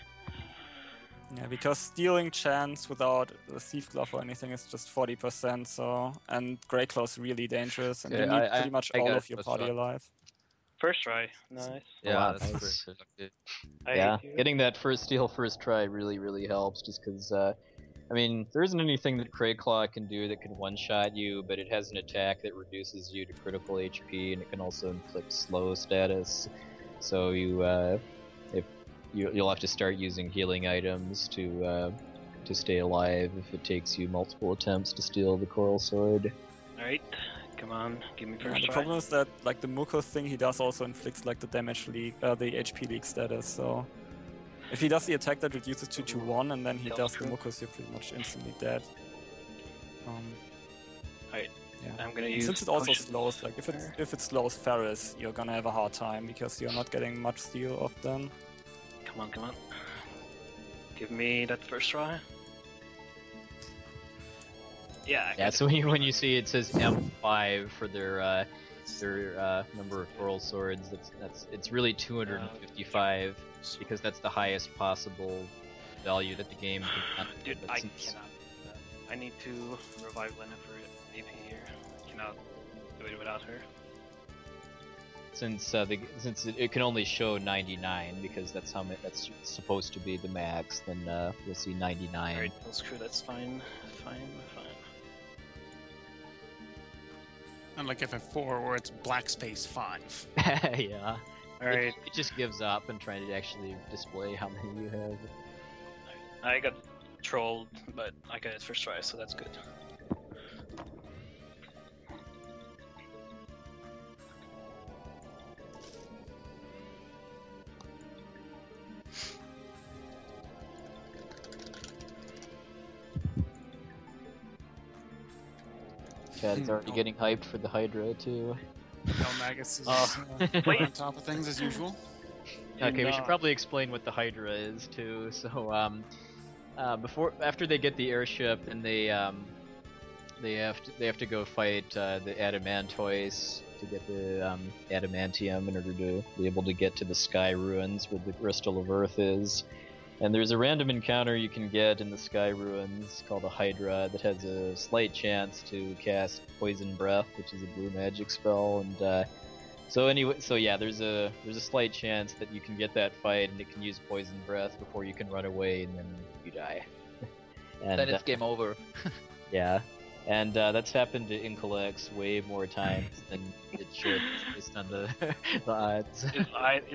Yeah, because stealing chance without a thief glove or anything is just 40%. So and Cray Claw is really dangerous, and you Yeah, need pretty much I all got of your first party try. alive. First try, nice. Yeah, Wow, that's nice. pretty lucky. Yeah, I- getting that first steal first try really helps, just because, I mean, there isn't anything that Cray Claw can do that can one-shot you, but it has an attack that reduces you to critical HP, and it can also inflict slow status, so you'll have to start using healing items to stay alive if it takes you multiple attempts to steal the Coral Sword. Alright, come on, give me Yeah, first the try. problem is that like the Muko thing he does also inflicts like the damage leak, the HP leak status. So if he does the attack that reduces 2/1 and then he That's does the true. Mukos, you're pretty much instantly dead. Alright, Yeah. I'm gonna And use since it also potion slows, like if it slows Ferris, you're gonna have a hard time because you're not getting much steal off them. Come on. Give me that first try. Yeah, I Yeah, got so it. when you see it says M5 for their number of Coral Swords, it's really 255 because that's the highest possible value that the game can. Dude, but I since- cannot do that. I need to revive Lena for AP here. I cannot do it without her. Since it can only show 99 because that's that's supposed to be the max, then we'll see 99. Alright, well, screw that's fine. Fine. Unlike FF4 where it's black space 5. Yeah. Alright, It just gives up and trying to actually display how many you have. I got trolled, but I got it first try, so that's good. Chad is already getting hyped for the Hydra too. No, Magus is Wait. on top of things as usual. Okay, we should No. probably explain what the Hydra is too. So, after they get the airship, then they have to go fight the Adamantoise to get the adamantium in order to be able to get to the Sky Ruins where the Crystal of Earth is. And there's a random encounter you can get in the Sky Ruins called a Hydra that has a slight chance to cast Poison Breath, which is a blue magic spell. And so yeah, there's a slight chance that you can get that fight and it can use Poison Breath before you can run away, and then you die. And Then it's game over. yeah, and that's happened to Incolex way more times than it should, based on the odds. His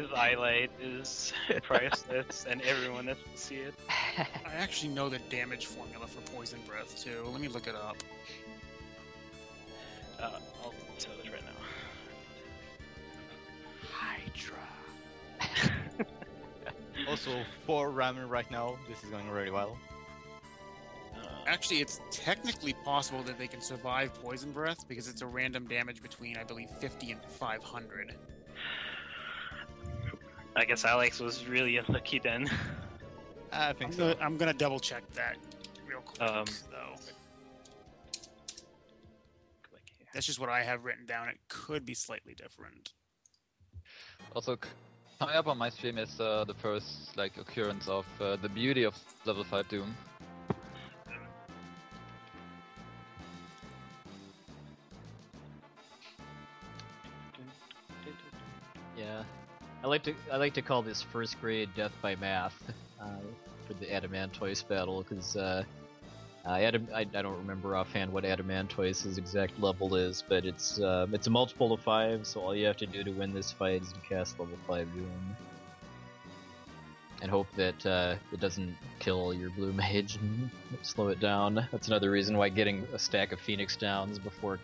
highlight is priceless, and everyone has to see it. I actually know the damage formula for Poison Breath too. Let me look it up. I'll tell it right now. Hydra. Also, for Ramu right now, this is going really well. Actually, it's technically possible that they can survive Poison Breath because it's a random damage between, I believe, 50 and 500. I guess Alex was really unlucky then. I think so. I'm gonna double check that real quick, though. Click here. That's just what I have written down. It could be slightly different. Also, coming up on my stream is the first like occurrence of the beauty of level 5 Doom. Yeah, I like to call this first grade death by math for the Adamantoise battle, because I don't remember offhand what Adamantoise's exact level is, but it's a multiple of 5, so all you have to do to win this fight is to cast level 5 Doom. And hope that it doesn't kill your blue mage and slow it down. That's another reason why getting a stack of Phoenix Downs before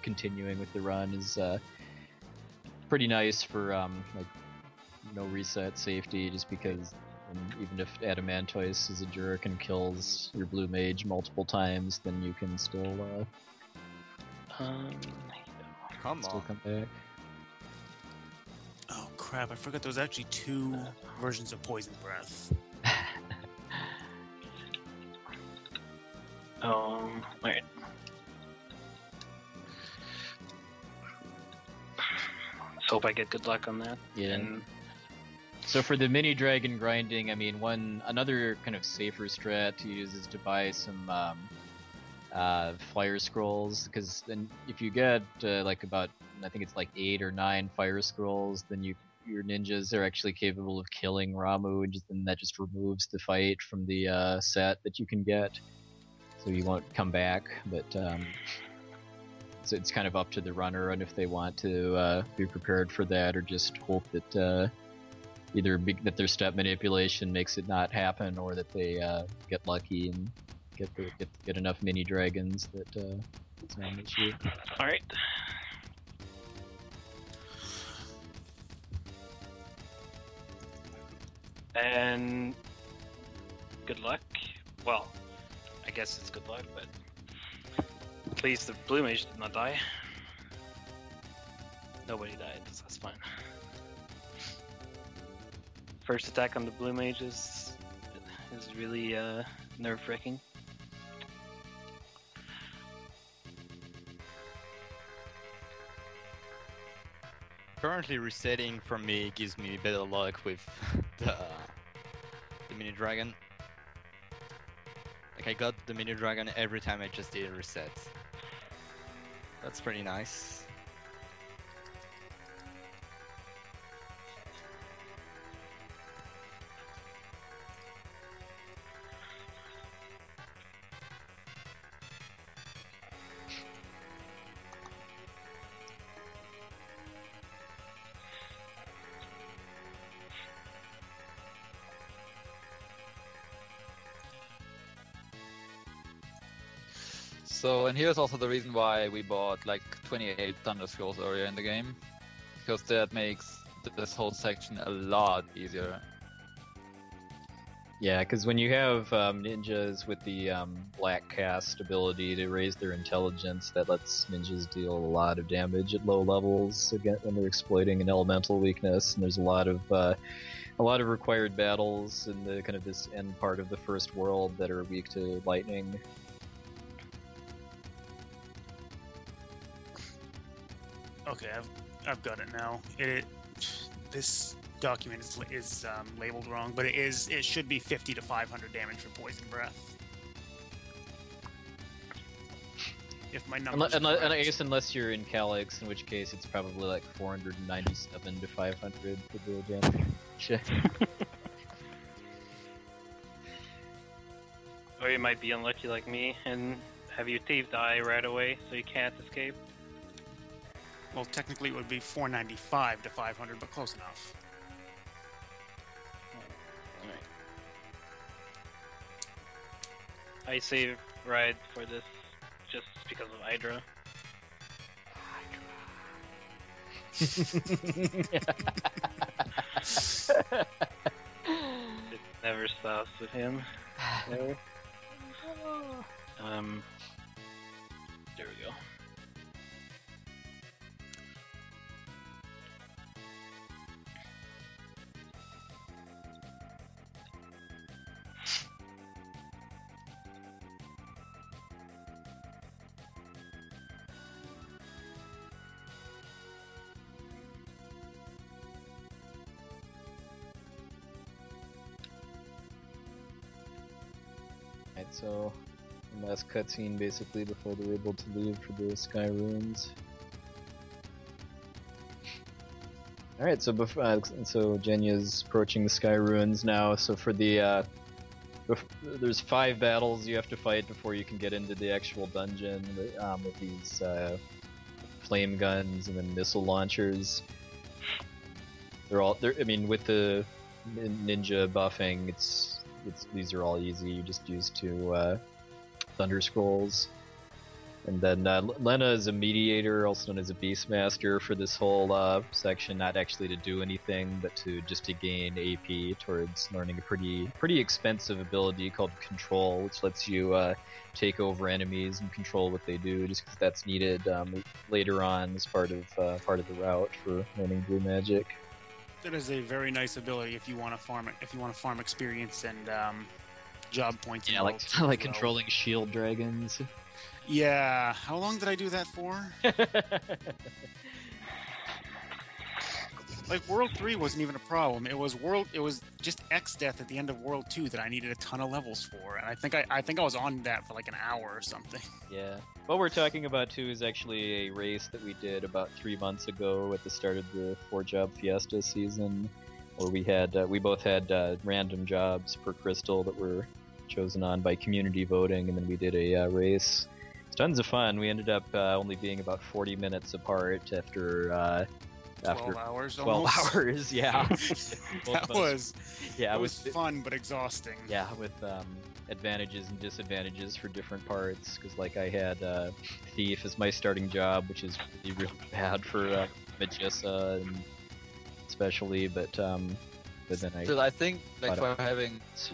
continuing with the run is pretty nice for like no reset safety, just because even if Adamantoise is a jerk and kills your blue mage multiple times, then you can still Come on. come back. Oh crap! I forgot there was actually 2 versions of Poison Breath. Wait. Let's hope I get good luck on that. Yeah. And So for the mini dragon grinding, I mean, another kind of safer strat to use is to buy some fire scrolls, because then if you get like about, I think it's like 8 or 9 fire scrolls, then your ninjas are actually capable of killing Ramu, and that just removes the fight from the set that you can get, so you won't come back. But so it's kind of up to the runner, and if they want to be prepared for that, or just hope that either that their step manipulation makes it not happen, or that they get lucky and get enough mini dragons that it's not an issue. All right. And good luck. Well, I guess it's good luck, but please, the blue mage did not die. Nobody died, so that's fine. First attack on the blue mage is really nerve-wracking. Currently resetting for me gives me better luck with the mini dragon. Like I got the mini dragon every time I just did a reset. That's pretty nice. So, and here's also the reason why we bought like 28 Thunder Scrolls earlier in the game, because that makes this whole section a lot easier. Yeah, because when you have ninjas with the black cast ability to raise their intelligence, that lets ninjas deal a lot of damage at low levels again when they're exploiting an elemental weakness. And there's a lot of required battles in the kind of this end part of the first world that are weak to lightning. Okay, I've got it now. This document is labeled wrong, but it should be 50 to 500 damage for poison breath. If my number. And I guess unless you're in Calyx, in which case it's probably like 497 to 500 for the damage. Or you might be unlucky like me and have your thief die right away, so you can't escape. Well, technically it would be 495 to 500, but close enough. Alright. I save ride for this just because of Hydra. It never stops with him. There we go. Right, so the last cutscene basically before they're able to leave for the Sky Ruins. Alright, so so Jenya's approaching the Sky Ruins now. So for the there's 5 battles you have to fight before you can get into the actual dungeon with these flame guns and then missile launchers. I mean, with the ninja buffing, these are all easy. You just use 2 Thunder Scrolls. And then Lena is a mediator, also known as a Beastmaster, for this whole section, not actually to do anything, but to gain AP towards learning a pretty expensive ability called Control, which lets you take over enemies and control what they do, just because that's needed later on as part of the route for learning blue magic. That is a very nice ability if you want to farm it. If you want to farm experience and job points. Yeah, like controlling shield dragons. Yeah. How long did I do that for? Like World 3 wasn't even a problem. It was just X death at the end of World 2 that I needed a ton of levels for, and I think I was on that for like an hour or something. Yeah. What we're talking about too is actually a race that we did about 3 months ago at the start of the 4-job Fiesta season, where we both had random jobs per crystal that were chosen on by community voting, and then we did a race. It's tons of fun. We ended up only being about 40 minutes apart after 12 hours 12 almost. hours, yeah. That was fun but exhausting. Yeah, with advantages and disadvantages for different parts, because like I had Thief as my starting job, which is really bad for Magissa and especially, but then Still, I think, like,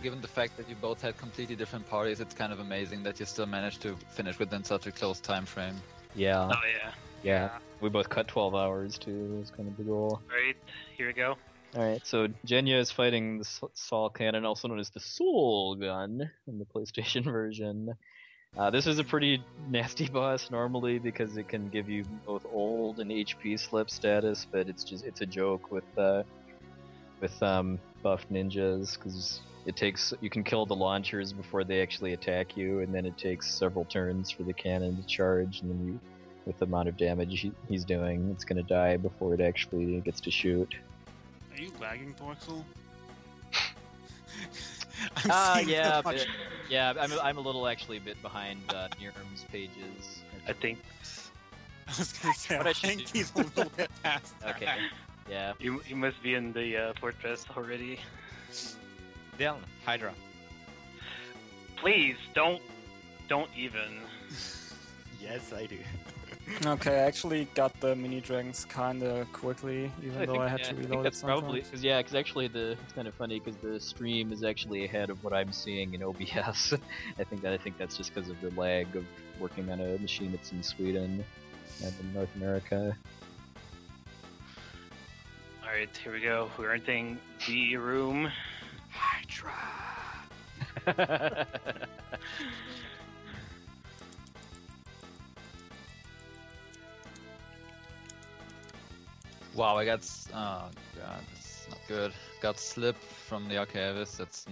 given the fact that you both had completely different parties, it's kind of amazing that you still managed to finish within such a close time frame. Yeah. Oh yeah. Yeah. We both cut 12 hours too, was kind of the goal. Alright, here we go. Alright, so Genya is fighting the Saw Cannon, also known as the Soul Gun in the PlayStation version. This is a pretty nasty boss normally because it can give you both old and HP slip status, but it's a joke with buffed ninjas, because you can kill the launchers before they actually attack you, and then it takes several turns for the cannon to charge, and then with the amount of damage he's doing, it's gonna die before it actually gets to shoot. Are you lagging, Porxel? I'm a little actually a bit behind Nirm's pages. I think. I was gonna say, I think he's a little bit past that. Okay. Yeah. You must be in the fortress already. Then Hydra. Please don't even. Yes, I do. Okay, I actually got the mini dragons kinda quickly, even though I had to reload it sometimes. Because actually it's kind of funny because the stream is actually ahead of what I'm seeing in OBS. I think that's just because of the lag of working on a machine that's in Sweden and in North America. Alright, here we go. We're entering the room. Hydra. Wow, I got oh god, that's not good. Got slip from the Archaeoavis. That's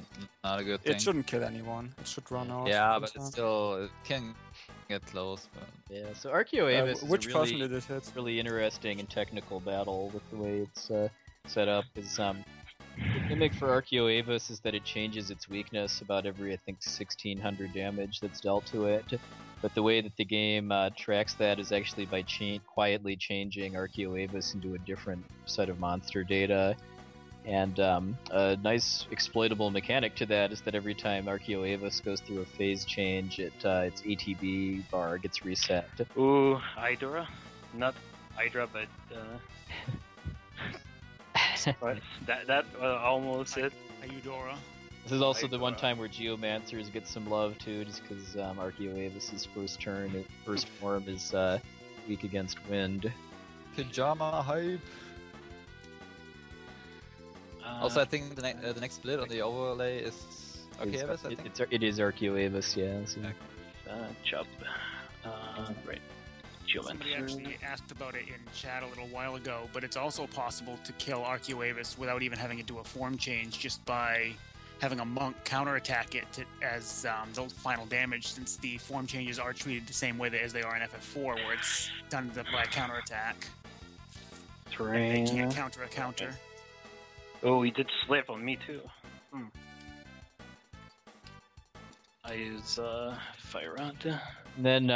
not a good thing. It shouldn't kill anyone. It should run out. Yeah, but it can get close. But... Yeah, so Archaeoavis which is person did it hit? really interesting and technical battle with the way it's set up. Is the gimmick for Archaeoavis is that it changes its weakness about every, I think, 1600 damage that's dealt to it. But the way that the game tracks that is actually by quietly changing Archaeoavis into a different set of monster data. And a nice exploitable mechanic to that is that every time Archaeoavis goes through a phase change, its ATB bar gets reset. Ooh, Hydra? Not Hydra, but that almost it. Eudora. This is also the one time where Geomancers get some love too, just because Archaeoavis' first form is weak against wind. Pajama hype. Also, I think the next split on the overlay is Archaeoavis. I think it is Archaeoavis, yeah. So. Chub. Right. Somebody actually asked about it in chat a little while ago, but it's also possible to kill Archaeoavis without even having to do a form change, just by having a monk counterattack it as the final damage, since the form changes are treated the same way as they are in FF4, where it's done by a counterattack. Terrain. They can't counter a counter. Oh, he did slip on me too. I use Fire Rod. And then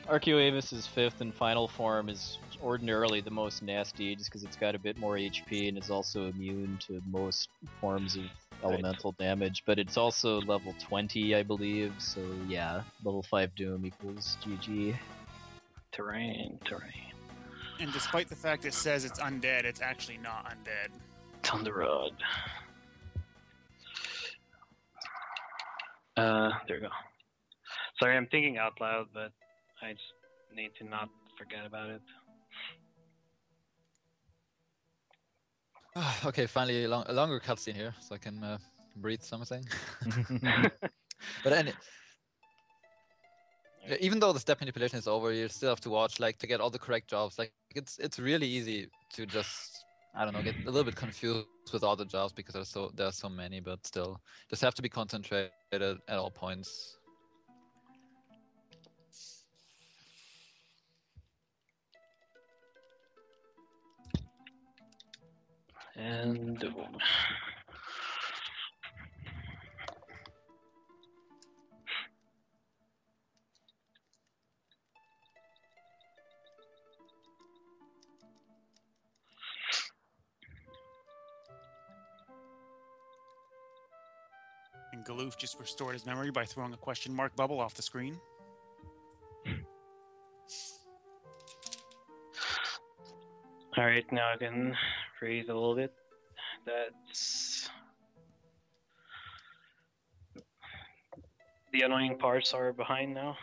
Archaeoavis' fifth and final form is ordinarily the most nasty, just because it's got a bit more HP and is also immune to most forms of elemental damage. But it's also level 20, I believe. So yeah, level 5 Doom equals GG. Terrain. And despite the fact it says it's undead, it's actually not undead. It's on the road. There we go. Sorry, I'm thinking out loud, but I just need to not forget about it. Okay, finally a longer cutscene here, so I can breathe something. But even though the step manipulation is over, you still have to watch, like, to get all the correct jobs. Like, it's really easy to just I don't know, get a little bit confused with all the jobs because there's so many, but still, just have to be concentrated at all points. And And Galoof just restored his memory by throwing a question mark bubble off the screen. all right, now I can breathe a little bit. That's the annoying parts are behind now.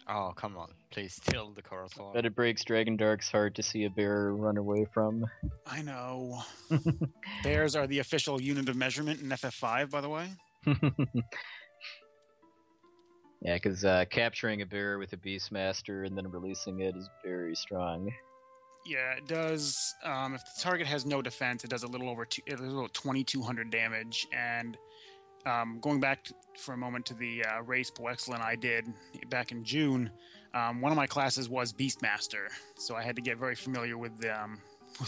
Oh, come on. Please kill the Corasaur. But it breaks Dragon Dark's heart to see a bear run away from. I know. Bears are the official unit of measurement in FF5, by the way. Yeah, because capturing a bear with a Beastmaster and then releasing it is very strong. Yeah, it does. If the target has no defense, it does a little over 2,200 damage. And going back for a moment to the race Boexel and I did back in June, one of my classes was Beastmaster, so I had to get very familiar with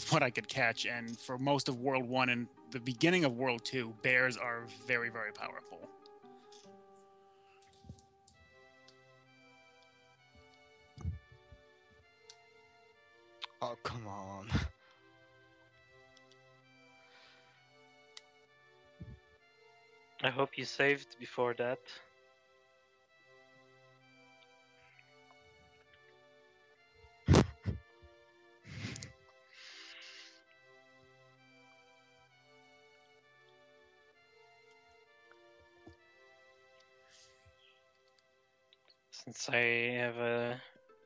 what I could catch. And for most of World 1 and the beginning of World 2, bears are very, very powerful. Oh, come on. I hope you saved before that. Since I have a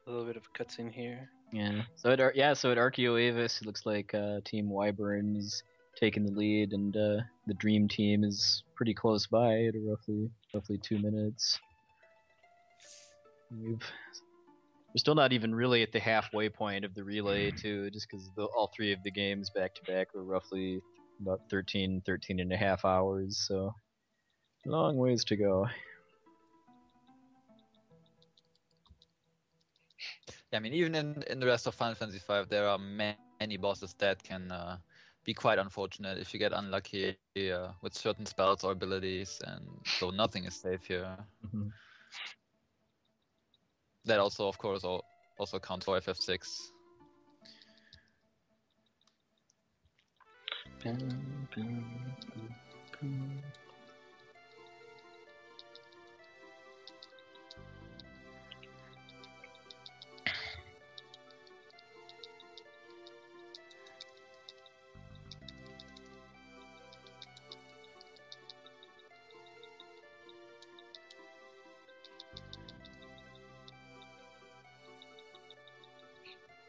little bit of a cutscene here. Yeah. So at Archaeoavis, it looks like Team Wyvern is taking the lead, and the Dream Team is pretty close by at roughly 2 minutes. We're still not even really at the halfway point of the relay, too, just because all three of the games back to back were roughly about 13 and a half hours, so long ways to go. Yeah, I mean, even in the rest of Final Fantasy V, there are many bosses that can be quite unfortunate if you get unlucky with certain spells or abilities, and so nothing is safe here. Mm-hmm. That also, of course, also counts for FF6.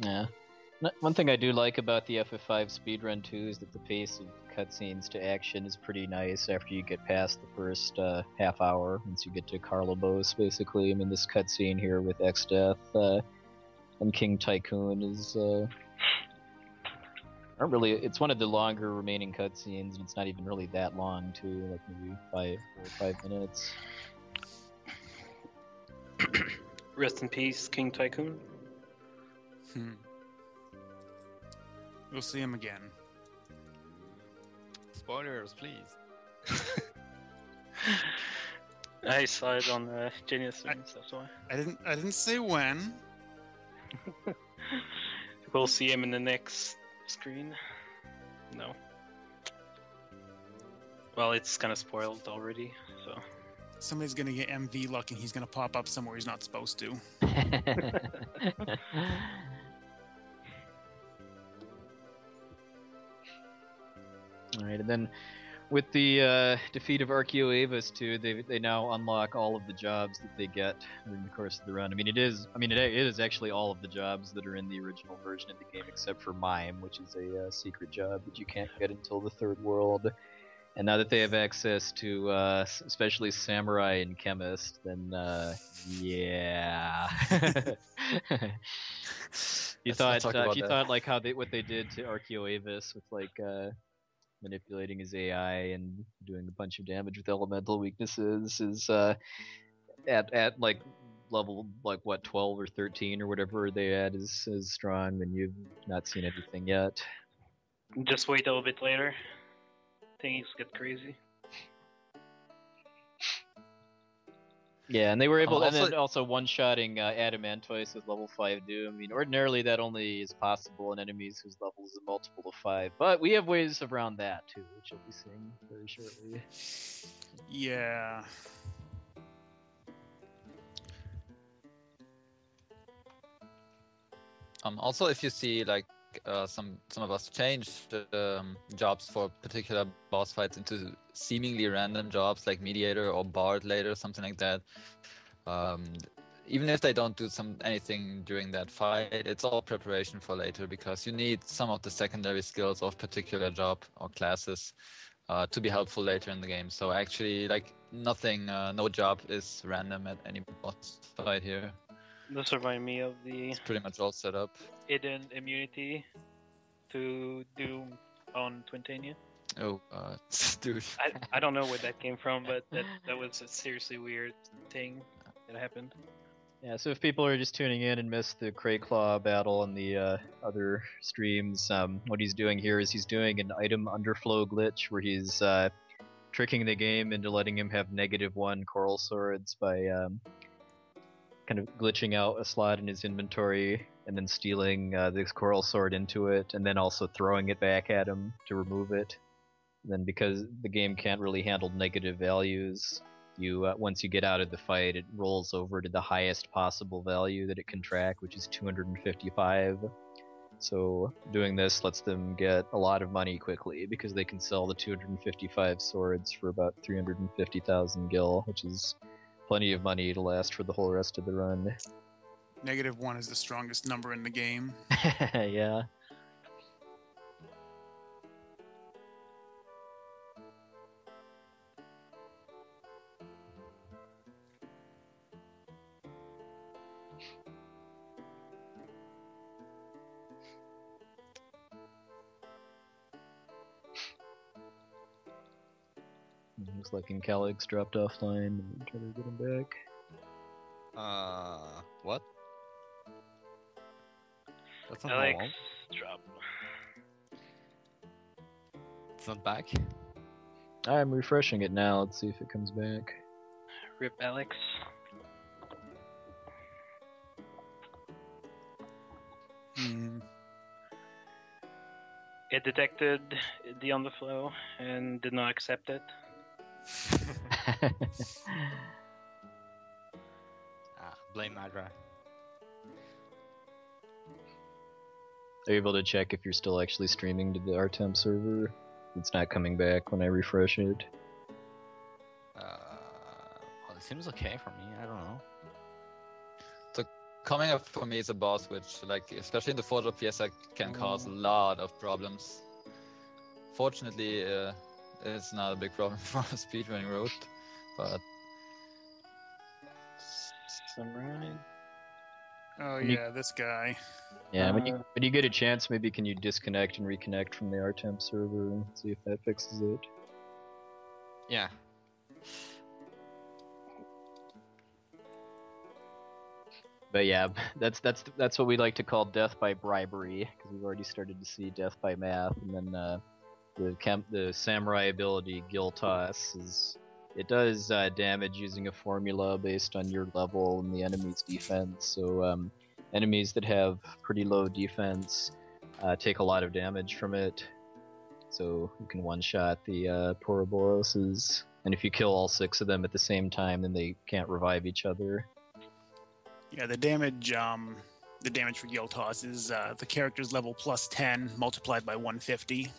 Yeah. One thing I do like about the FF5 speedrun too is that the pace of cutscenes to action is pretty nice after you get past the first half hour, once you get to Carlobos, basically. I mean, this cutscene here with X-Death and King Tycoon is it's one of the longer remaining cutscenes, and it's not even really that long too, like maybe 4 or 5 minutes. Rest in peace, King Tycoon. We'll see him again. Spoilers, please. I saw it on Genius stream, that's why. I didn't say when. We'll see him in the next screen. No. Well, it's kind of spoiled already, so. Somebody's gonna get MV luck and he's gonna pop up somewhere he's not supposed to. Alright, and then With the defeat of Archaeoavis too, they now unlock all of the jobs that they get during the course of the run. It is actually all of the jobs that are in the original version of the game, except for Mime, which is a secret job that you can't get until the third world. And now that they have access to especially Samurai and Chemist, then yeah. You thought like what they did to Archaeoavis with like manipulating his AI and doing a bunch of damage with elemental weaknesses is at like level like what 12 or 13 or whatever they add is strong, then you've not seen anything yet. Just wait a little bit later. Things get crazy. Yeah, and they were able, and then also one-shotting Adamantoise with level 5 Doom. Ordinarily that only is possible in enemies whose level is a multiple of 5, but we have ways around that too, which you'll be seeing very shortly. Yeah. Also, if you see like some of us change the jobs for particular boss fights into seemingly random jobs like Mediator or Bard later, something like that. Even if they don't do anything during that fight, it's all preparation for later, because you need some of the secondary skills of particular job or classes to be helpful later in the game. So actually, like nothing, no job is random at any boss fight here. This reminds me of the It's pretty much all set up. hidden immunity to Doom on Twintania. Oh, dude. I don't know where that came from, but that was a seriously weird thing that happened. Yeah, so if people are just tuning in and missed the Cray Claw battle and the other streams, what he's doing here is he's doing an item underflow glitch where he's tricking the game into letting him have -1 coral swords by kind of glitching out a slot in his inventory and then stealing this coral sword into it, and then also throwing it back at him to remove it. And then because the game can't really handle negative values, you once you get out of the fight, it rolls over to the highest possible value that it can track, which is 255. So doing this lets them get a lot of money quickly, because they can sell the 255 swords for about 350,000 gil, which is plenty of money to last for the whole rest of the run. -1 is the strongest number in the game. Yeah. Looks like Incalix dropped offline. I'm trying to get him back. What? That's not Alex, normal. drop. It's not back? I'm refreshing it now. Let's see if it comes back. Rip Alex. It detected the underflow and did not accept it. Blame Hydra. Are you able to check if you're still actually streaming to the RTemp server? It's not coming back when I refresh it. Well, it seems okay for me. I don't know. So coming up for me is a boss which, like, especially in the 4-drop PSI, can cause a lot of problems. Fortunately, it's not a big problem for a speedrunning route, but Samurai. Oh yeah, this guy. Yeah, when you get a chance, maybe can you disconnect and reconnect from the RTemp server and see if that fixes it? Yeah. But yeah, that's what we like to call death by bribery, because we've already started to see death by math, and then the samurai ability Gil Toss it does damage using a formula based on your level and the enemy's defense. So enemies that have pretty low defense take a lot of damage from it. So you can one-shot the Poroboroses, and if you kill all 6 of them at the same time, then they can't revive each other. Yeah, the damage for Gil Toss is the character's level +10 multiplied by 150.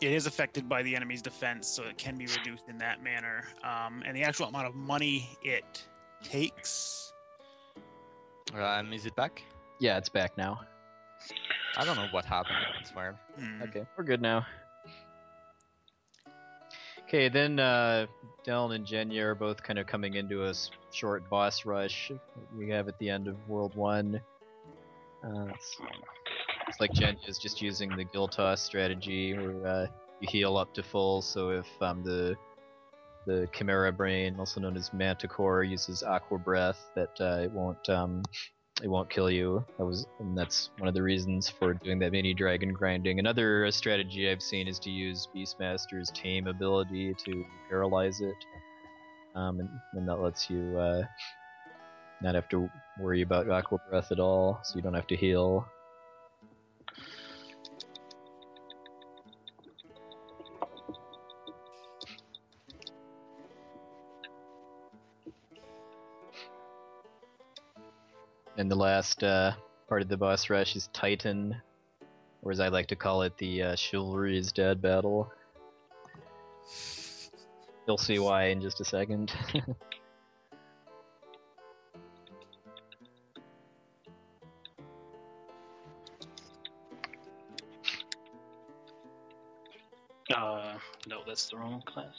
It is affected by the enemy's defense, so it can be reduced in that manner. And the actual amount of money it takes. Is it back? Yeah, it's back now. I don't know what happened. It's weird. Okay, we're good now. Okay, then Dylan and Jenya are both kind of coming into a short boss rush we have at the end of World 1. It's like Jenya is just using the Gilgamesh strategy where you heal up to full, so if the Chimera Brain, also known as Manticore, uses Aqua Breath, that it won't kill you. And that's one of the reasons for doing that mini dragon grinding. Another strategy I've seen is to use Beastmaster's Tame ability to paralyze it, and that lets you not have to worry about Aqua Breath at all, so you don't have to heal. And the last part of the boss rush is Titan, or as I like to call it, the Chivalry is Dead battle. You'll see why in just a second. No, that's the wrong class.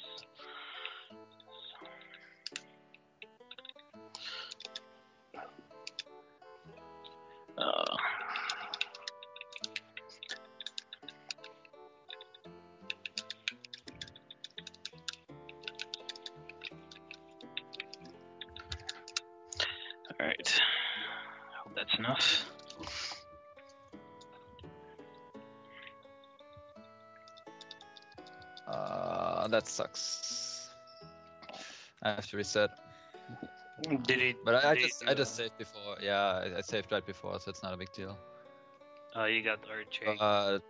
Alright. Hope that's enough. That sucks. I have to reset. Did he? But I just saved before. Yeah, I saved right before, so it's not a big deal. You got Earthshake.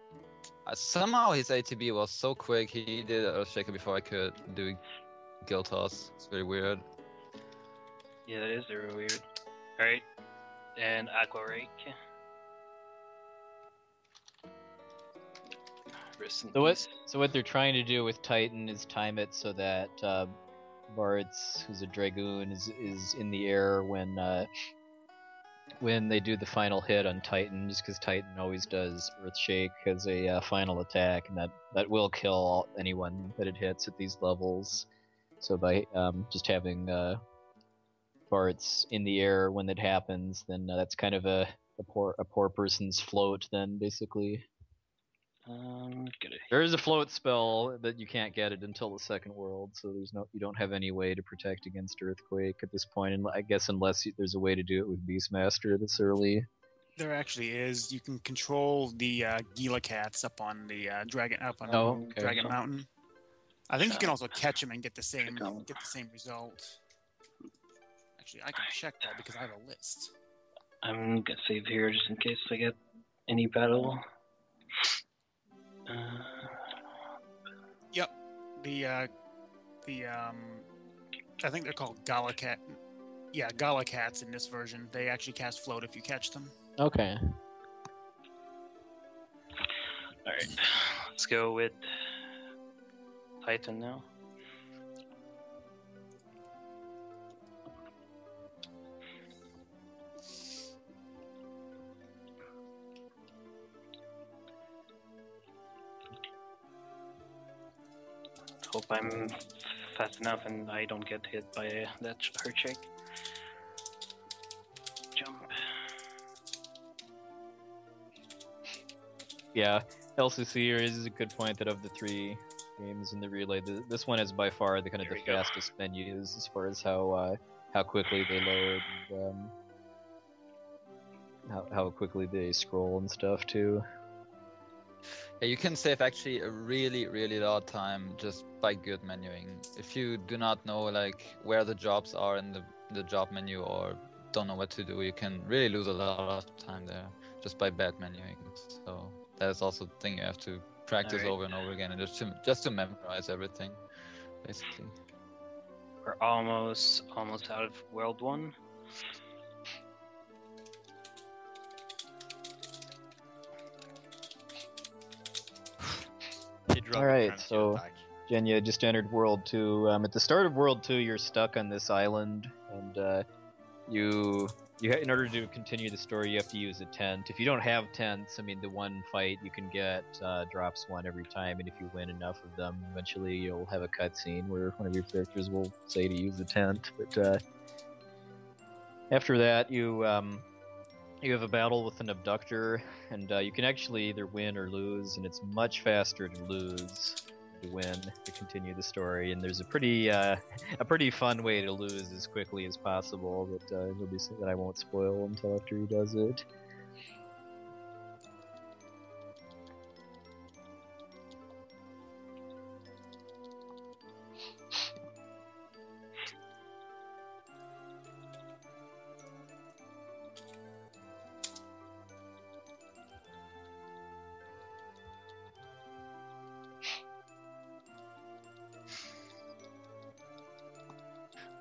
Somehow his ATB was so quick. He did Earthshaker before I could do Guild Toss. It's very weird. Yeah, that is very weird. Alright. And Aqua Rake. So what they're trying to do with Titan is time it so that Bartz, who's a Dragoon, is in the air when they do the final hit on Titan, just because Titan always does Earthshake as a final attack, and that will kill anyone that it hits at these levels. So by just having Bartz in the air when that happens, then that's kind of a poor person's float then, basically. There is a float spell that you can't get it until the second world, so you don't have any way to protect against Earthquake at this point, and I guess unless there's a way to do it with Beastmaster this early. There actually is. You can control the Gila cats up on the Dragon Mountain. I think you can also catch them and get the same result. Actually, I can check that because I have a list. I'm gonna save here just in case I get any battle. Yep. I think they're called Galacat. Yeah, Galacats in this version. They actually cast float if you catch them. Okay. Alright. Let's go with Titan now. Hope I'm fast enough and I don't get hit by that Earthshake. Jump. Yeah, LCC raises a good point that of the three games in the relay, this one is by far the fastest menus as far as how quickly they load and how quickly they scroll and stuff too. Yeah, you can save actually a really lot of time just by good menuing. If you do not know like where the jobs are in the job menu or don't know what to do, you can really lose a lot of time there just by bad menuing. So that is also the thing you have to practice over and over again, and just to memorize everything, basically. We're almost out of World 1. Did drop All a right, frontier so attack. Jenya just entered World 2. At the start of World 2, you're stuck on this island, and in order to continue the story, you have to use a tent. If you don't have tents, I mean, the one fight you can get drops one every time, and if you win enough of them, eventually you'll have a cutscene where one of your characters will say to use the tent. But after that, you have a battle with an abductor, and you can actually either win or lose, and it's much faster to lose to win to continue the story. And there's a pretty fun way to lose as quickly as possible, but it'll be something that I won't spoil until after he does it.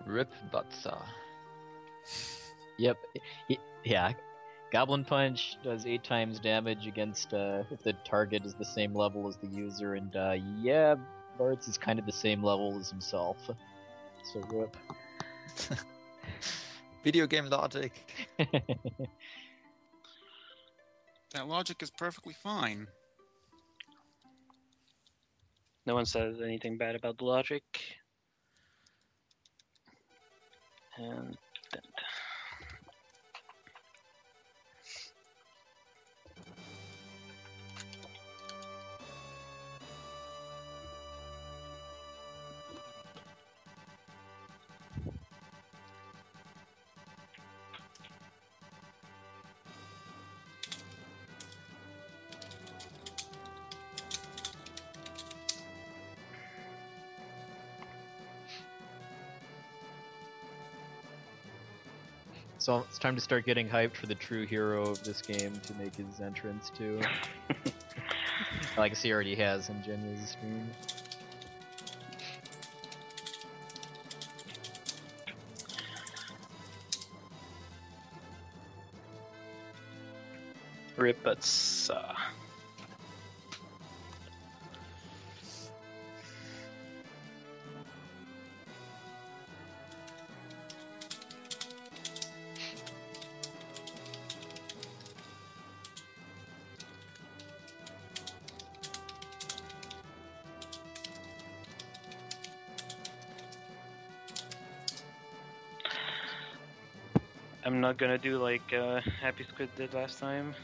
Rip Butsa. Yep. Yeah. Goblin Punch does 8 times damage against if the target is the same level as the user, and yeah, Bartz is kind of the same level as himself. So rip. Video game logic. That logic is perfectly fine. No one says anything bad about the logic. And then... So it's time to start getting hyped for the true hero of this game to make his entrance too. I guess he already has in Jenya's stream. Rip Butsa. I'm not gonna do like Happy Squid did last time.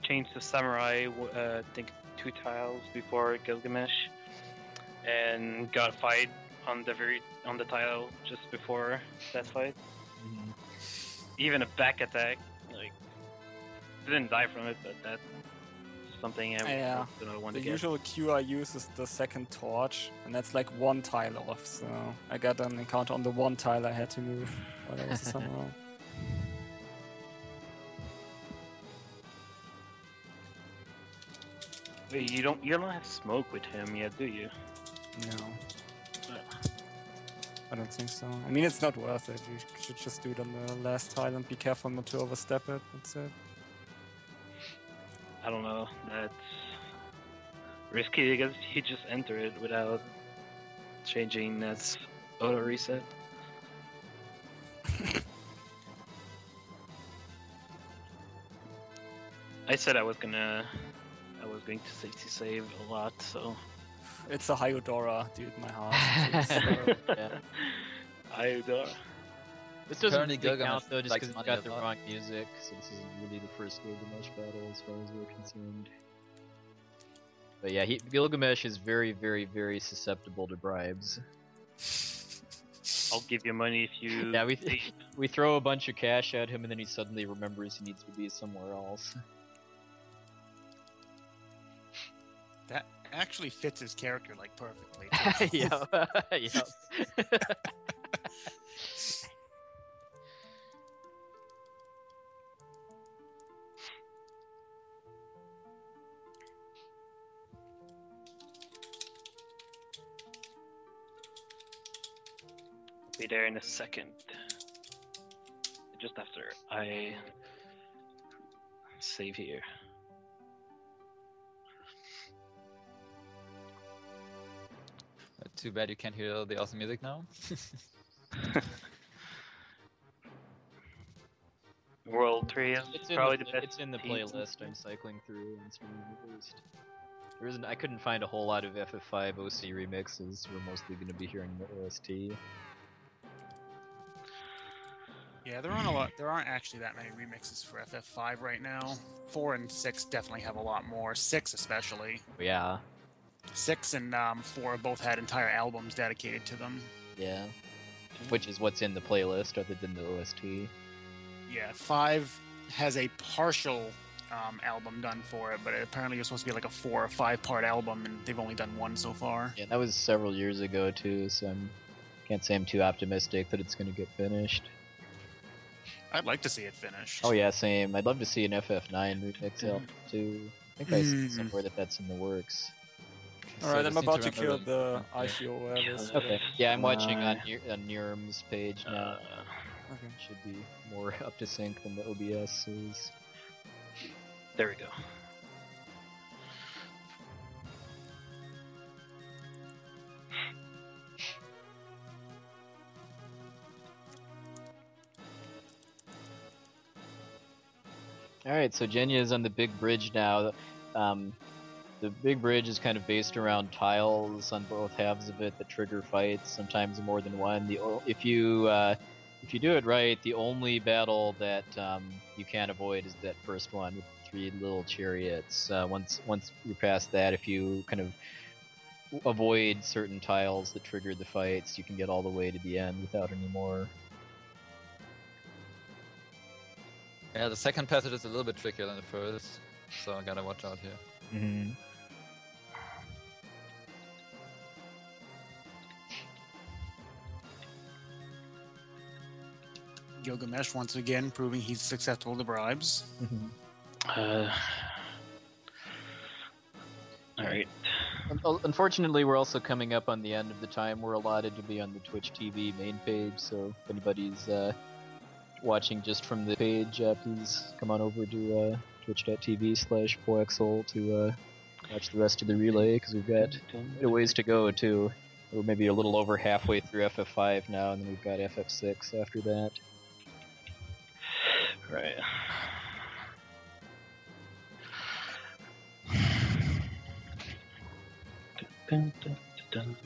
Change the samurai, I think 2 tiles before Gilgamesh, and got a fight on the tile just before that fight. Mm-hmm. Even a back attack, like didn't die from it, but that's something I want The to get. usual Q I use is the second torch, and that's like 1 tile off. So I got an encounter on the 1 tile I had to move while I was a samurai. Wait, you don't have smoke with him yet, do you? No. I don't think so. I mean, it's not worth it. You should just do it on the last tile and be careful not to overstep it. That's it. I don't know. That's risky because he just enter it without changing that auto reset. I said I was going to safety save a lot, so It's a Hyodora, dude. My heart. Yeah. Hyodora. This doesn't Apparently really Gilgamesh count though, just likes because it's money got a the lot. wrong music, so this isn't really the first Gilgamesh battle as far as we're concerned. But yeah, Gilgamesh is very, very, very susceptible to bribes. I'll give you money if you. Yeah, we throw a bunch of cash at him, and then he suddenly remembers he needs to be somewhere else. That actually fits his character like perfectly. Yep. Yep. Be there in a second. Just after I save here. Too bad you can't hear the awesome music now. World 3 is It's in probably the, the best. it's in the team. playlist I'm cycling through and streaming the boost. There isn't. I couldn't find a whole lot of FF5 OC remixes. We're mostly going to be hearing the OST. Yeah, there aren't a lot. There aren't actually that many remixes for FF5 right now. 4 and 6 definitely have a lot more. 6 especially. Yeah. 6 and 4 both had entire albums dedicated to them. Yeah. Which is what's in the playlist other than the OST. Yeah, 5 has a partial album done for it, but apparently it's supposed to be like a 4 or 5 part album, and they've only done 1 so far. Yeah, that was several years ago too, so can't say I'm too optimistic that it's going to get finished. I'd like to see it finished. Oh yeah, same. I'd love to see an FF9 remix album too. I think I see somewhere that's in the works. Alright, I'm just need about to to kill remember the Archaeoavis. Okay. Yeah, I'm watching on Nirm's page now. Okay. Should be more up to sync than the OBS is. There we go. Alright, so Genya is on the big bridge now. The big bridge is kind of based around tiles on both halves of it that trigger fights, sometimes more than one. If you do it right, the only battle that you can't avoid is that first one with the 3 little chariots. Once you're past that, if you kind of avoid certain tiles that trigger the fights, you can get all the way to the end without any more. Yeah, the second passage is a little bit trickier than the first, so I gotta watch out here. Mm-hmm. Gilgamesh once again proving he's susceptible to bribes. Alright. Unfortunately, we're also coming up on the end of the time we're allotted to be on the Twitch TV main page, so if anybody's watching just from the page, please come on over to twitch.tv/poexol to watch the rest of the relay, because we've got a ways to go too. We're maybe a little over halfway through FF5 now, and then we've got FF6 after that. Right. Dun, dun, dun, dun.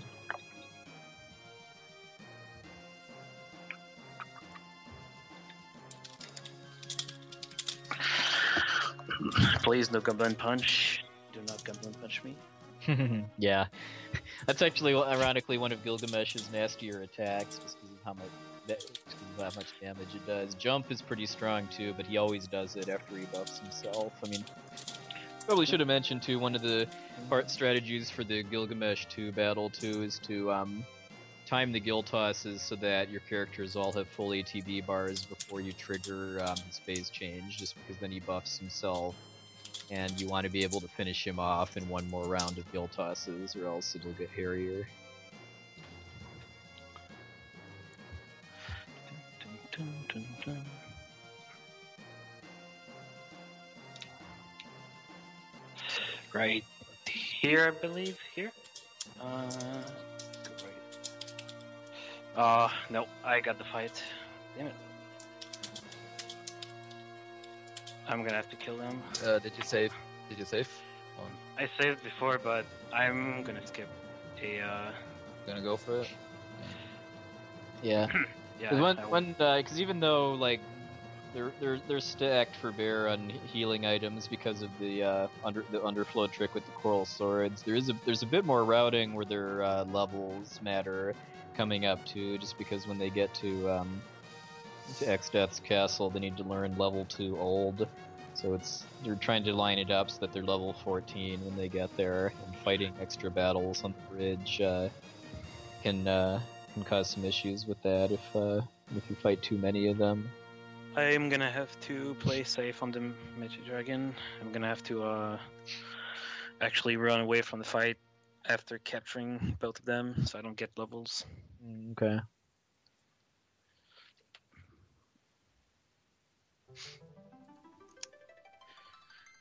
Please no Goblin Punch. Do not Goblin Punch me. Yeah, that's actually ironically one of Gilgamesh's nastier attacks, just because of how much damage it does. Jump is pretty strong too, but he always does it after he buffs himself. I mean, probably should have mentioned too, one of the part strategies for the Gilgamesh 2 battle too is to time the Gil tosses so that your characters all have full ATB bars before you trigger his phase change, just because then he buffs himself. And you want to be able to finish him off in one more round of Gil tosses, or else it'll get hairier. Dun, dun, dun. Right here, I believe. Here. No, I got the fight. Damn it. I'm gonna have to kill them. Did you save? Did you save? Or I saved before, but I'm gonna skip a. gonna go for it? Yeah. Yeah. Because even though like they're stacked for bear on healing items because of the underflow trick with the coral swords, there's a bit more routing where their levels matter coming up too. Just because when they get to Exdeath's castle, they need to learn level 2 old. So they're trying to line it up so that they're level 14 when they get there, and fighting extra battles on the bridge can cause some issues with that if you fight too many of them. I'm gonna have to play safe on the Magic Dragon. I'm gonna have to actually run away from the fight after capturing both of them, so I don't get levels. Okay.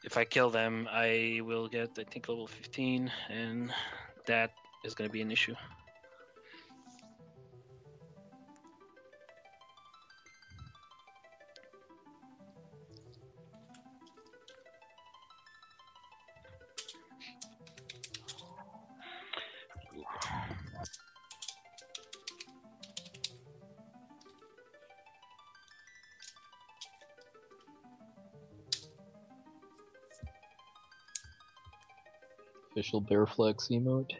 If I kill them, I will get, I think, level 15, and that is going to be an issue. Official bear flex emote.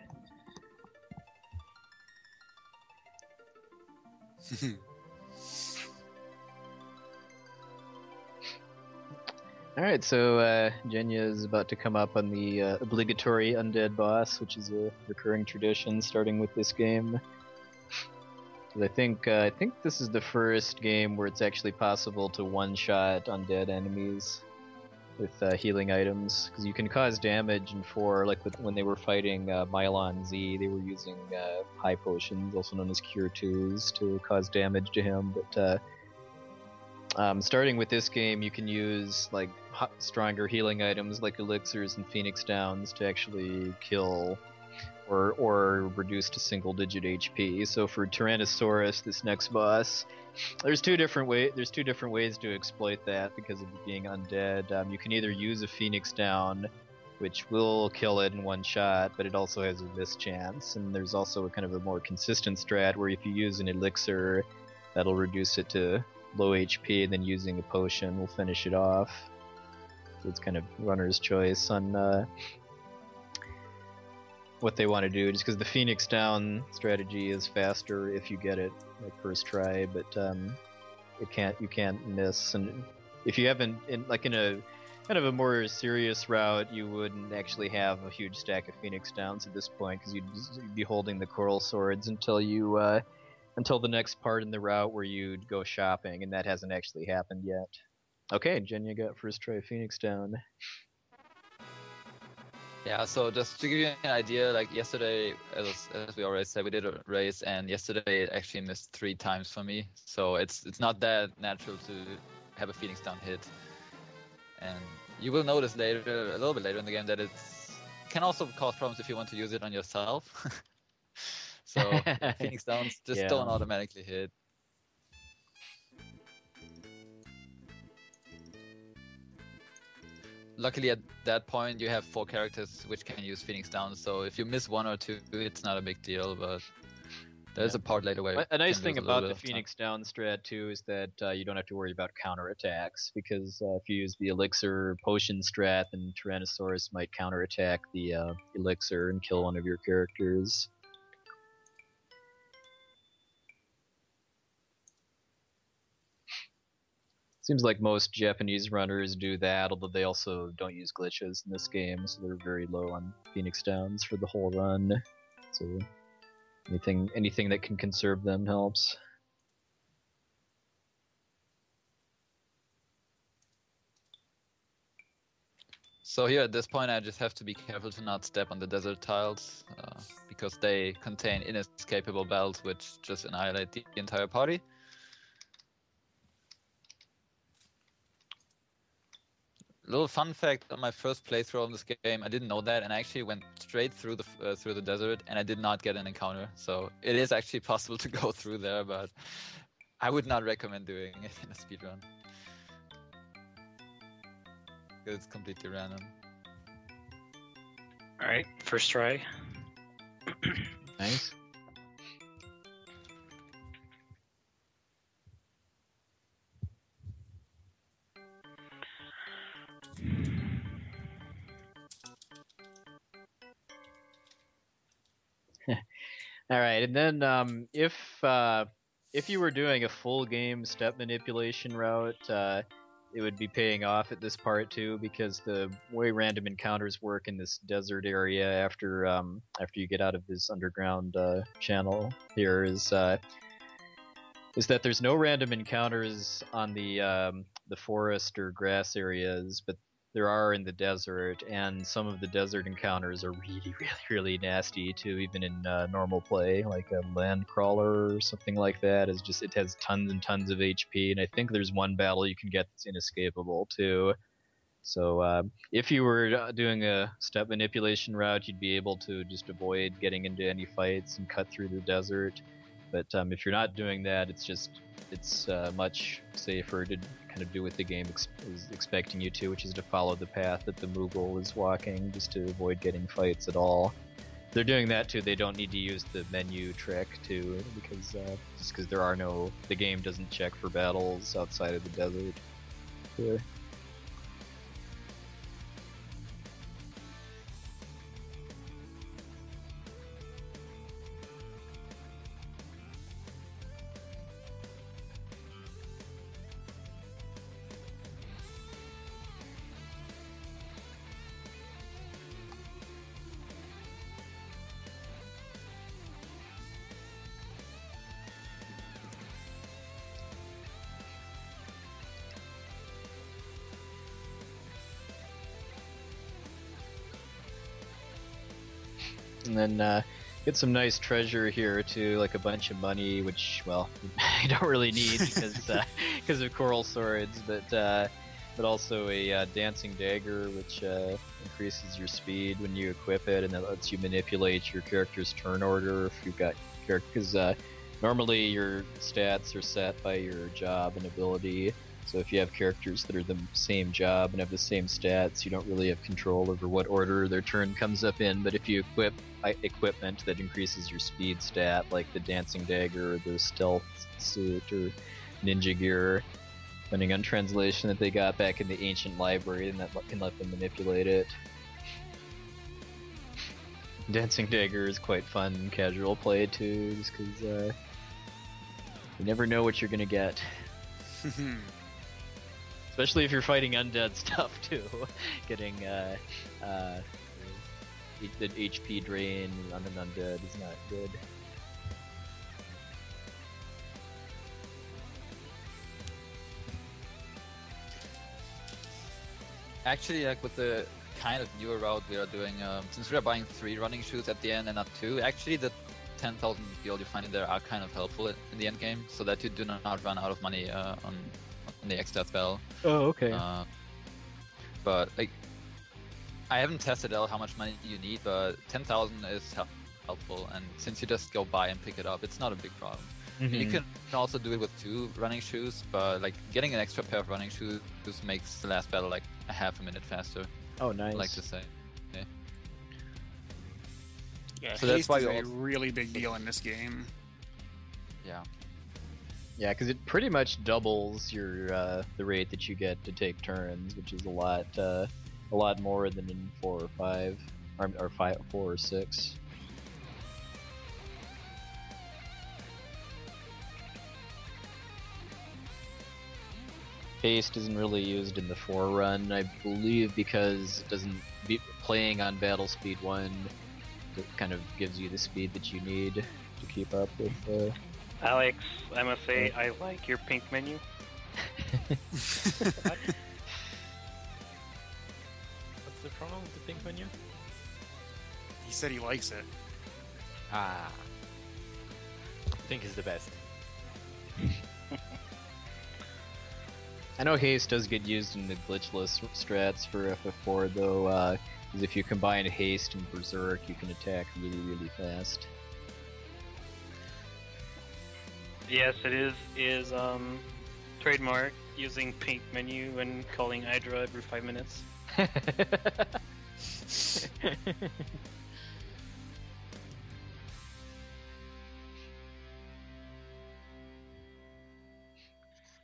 Alright, so Jenya is about to come up on the obligatory undead boss, which is a recurring tradition starting with this game. 'Cause I think this is the first game where it's actually possible to one-shot undead enemies with healing items, because you can cause damage in 4, like when they were fighting Mylon Z, they were using high potions, also known as Cure 2s, to cause damage to him, but starting with this game, you can use like stronger healing items like elixirs and phoenix downs to actually kill or reduce to single-digit HP. So for Tyrannosaurus, this next boss, there's two different ways to exploit that because of it being undead. You can either use a phoenix down, which will kill it in one shot, but it also has a miss chance. And there's also a kind of a more consistent strat where if you use an elixir, that'll reduce it to low HP, and then using a potion will finish it off. So it's kind of runner's choice on what they want to do, just because the Phoenix down strategy is faster if you get it like first try, but you can't miss. And if you haven't in a kind of a more serious route, you wouldn't actually have a huge stack of Phoenix downs at this point, because you'd be holding the coral swords until the next part in the route where you'd go shopping, and that hasn't actually happened yet. Okay, Jenya got first try Phoenix down. Yeah, so just to give you an idea, like yesterday, as we already said, we did a race, and yesterday it actually missed 3 times for me. So it's not that natural to have a Phoenix down hit. And you will notice later, a little bit later in the game, that it can also cause problems if you want to use it on yourself. So Phoenix downs just don't automatically hit. Luckily at that point you have 4 characters which can use Phoenix downs, so if you miss 1 or 2 it's not a big deal, but there's a part later where a nice thing about the Phoenix down strat too is that you don't have to worry about counterattacks, because if you use the elixir potion strat, then Tyrannosaurus might counterattack the elixir and kill one of your characters. Seems like most Japanese runners do that, although they also don't use glitches in this game, so they're very low on Phoenix downs for the whole run. So anything that can conserve them helps. So here at this point I just have to be careful to not step on the desert tiles, because they contain inescapable bells which just annihilate the entire party. Little fun fact on my first playthrough on this game, I didn't know that, and I actually went straight through the desert, and I did not get an encounter. So it is actually possible to go through there, but I would not recommend doing it in a speedrun, because it's completely random. Alright, first try. Nice. All right, and then if you were doing a full game step manipulation route, it would be paying off at this part too, because the way random encounters work in this desert area after you get out of this underground channel here is that there's no random encounters on the forest or grass areas, but there are in the desert, and some of the desert encounters are really nasty too, even in normal play, like a land crawler or something like that. It has tons and tons of HP, and I think there's one battle you can get that's inescapable too. So if you were doing a step manipulation route, you'd be able to just avoid getting into any fights and cut through the desert. But if you're not doing that, it's much safer to kind of do what the game is expecting you to, which is to follow the path that the Moogle is walking, just to avoid getting fights at all. If they're doing that too, they don't need to use the menu trick too, because the game doesn't check for battles outside of the desert. Here. And then get some nice treasure here too, like a bunch of money, which, well, you don't really need because of coral swords, but also a dancing dagger, which increases your speed when you equip it, and that lets you manipulate your character's turn order if you've got characters. Normally your stats are set by your job and ability, so if you have characters that are the same job and have the same stats, you don't really have control over what order their turn comes up in. But if you equip equipment that increases your speed stat, like the dancing dagger or the stealth suit or ninja gear, depending on translation that they got back in the ancient library, and that can let them manipulate it. Dancing dagger is quite fun casual play too, just because you never know what you're gonna get. Especially if you're fighting undead stuff too. Getting the HP drain on an undead is not good. Actually, like with the kind of newer route we are doing, since we are buying 3 running shoes at the end and not 2, actually the 10,000 gold you find in there are kind of helpful in the end game, so that you do not run out of money on the extra spell. Oh, okay. But like, I haven't tested out how much money you need, but 10,000 is helpful, and since you just go buy and pick it up, it's not a big problem. You can also do it with 2 running shoes, but like getting an extra pair of running shoes makes the last battle like a half a minute faster. Oh, nice. I like to say. Yeah, so that's haste why is you a also... really big deal in this game. Yeah. Yeah, because it pretty much doubles your the rate that you get to take turns, which is a lot more than in 4 or 5, or 4 or 6. Haste isn't really used in the 4 run, I believe, because it doesn't playing on battle speed 1. It kind of gives you the speed that you need to keep up with. Alex, I must say, I like your pink menu. What's the problem with the pink menu? He said he likes it. Ah. Pink is the best. I know haste does get used in the glitchless strats for FF4 though, because if you combine haste and berserk, you can attack really, really fast. Yes, it is trademark using pink menu and calling Hydra every 5 minutes.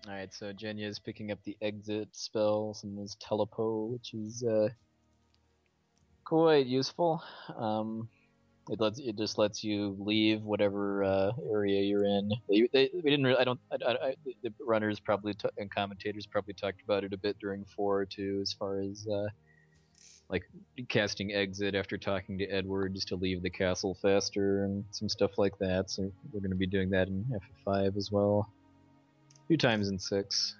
Alright, so Jenya is picking up the exit spell, and this telepo, which is quite useful. It just lets you leave whatever area you're in. We didn't really, the runners probably and commentators probably talked about it a bit during 4 too, as far as like casting exit after talking to Edward just to leave the castle faster and some stuff like that. So we're going to be doing that in FF5 as well. A few times in 6.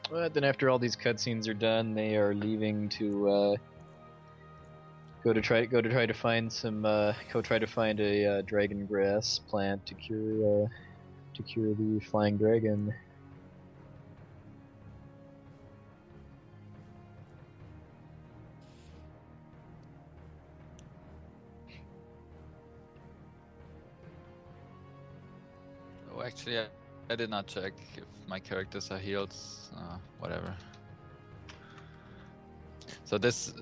But then after all these cutscenes are done, they are leaving to go try to find a dragon grass plant to cure the flying dragon. Oh, actually, I did not check if my characters are healed. Whatever. So this,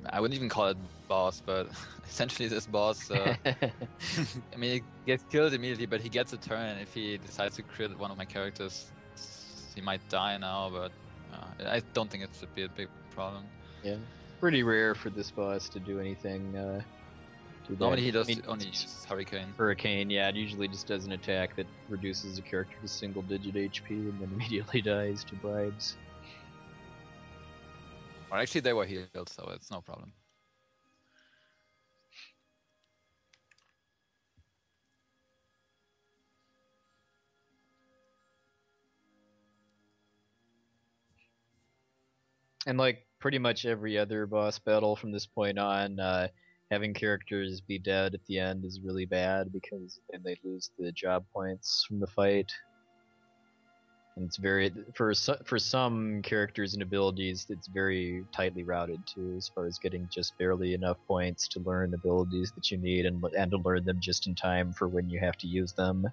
I wouldn't even call it boss, but essentially this boss, I mean, he gets killed immediately, but he gets a turn. If he decides to crit one of my characters, he might die now, but I don't think it should be a big problem. Yeah, pretty rare for this boss to do anything. Normally he does only use Hurricane. Yeah, it usually just does an attack that reduces the character to single-digit HP and then immediately dies to bribes. Or actually they were healed, so it's no problem. And like pretty much every other boss battle from this point on, having characters be dead at the end is really bad because then they lose the job points from the fight. And it's very for some characters and abilities, it's very tightly routed too, as far as getting just barely enough points to learn abilities that you need and to learn them just in time for when you have to use them.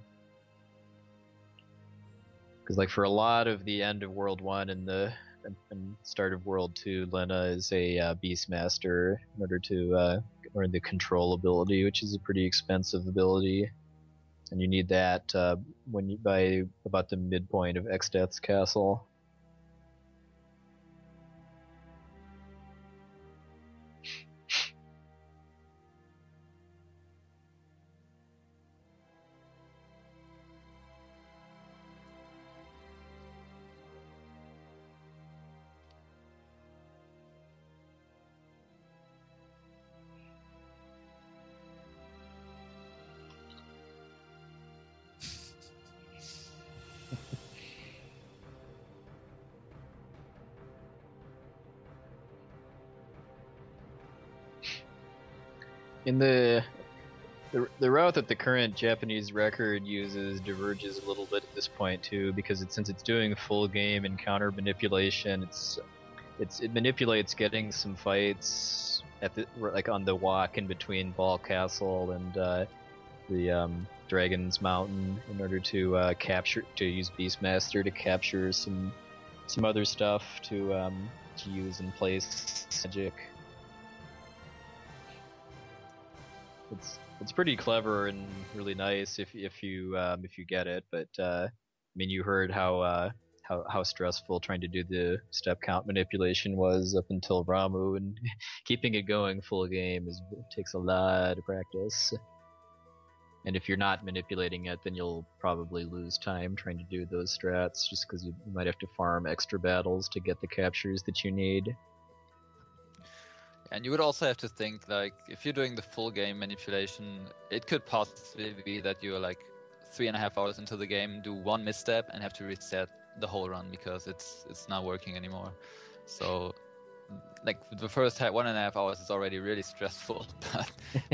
Because like for a lot of the end of World 1 and the start of World 2, Lena is a Beastmaster in order to learn the control ability, which is a pretty expensive ability. And you need that by about the midpoint of Exdeath's Castle. In the route that the current Japanese record uses diverges a little bit at this point too, because since it's doing full game encounter manipulation, it manipulates getting some fights at like on the walk in between Ball Castle and the Dragon's Mountain in order to use Beastmaster to capture some other stuff to use in place magic. It's pretty clever and really nice if you get it, but I mean you heard how stressful trying to do the step count manipulation was up until Ramu, and keeping it going full game takes a lot of practice. And if you're not manipulating it, then you'll probably lose time trying to do those strats, just because you might have to farm extra battles to get the captures that you need. And you would also have to think, like, if you're doing the full game manipulation, it could possibly be that you're like 3.5 hours into the game, do one misstep, and have to reset the whole run because it's not working anymore. So, like, the first 1.5 hours is already really stressful, but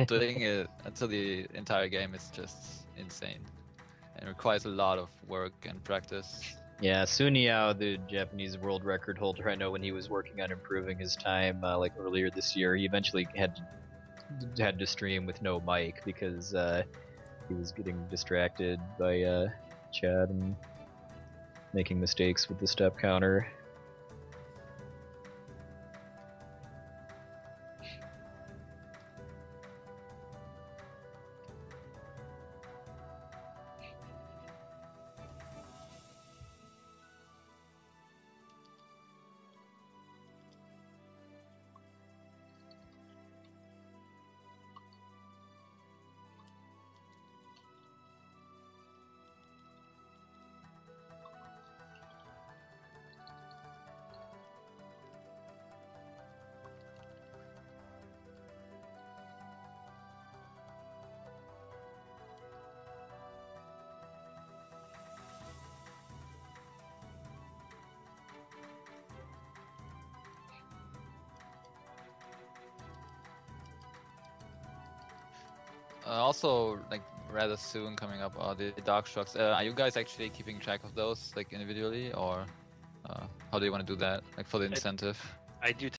doing it until the entire game is just insane. And it requires a lot of work and practice. Yeah, Sunyao, the Japanese world record holder, I know when he was working on improving his time, like earlier this year, he eventually had to stream with no mic because he was getting distracted by Chad and making mistakes with the step counter. Also, like rather soon coming up are the Dark Shocks. Are you guys actually keeping track of those, like individually, or how do you want to do that, like for the incentive? I do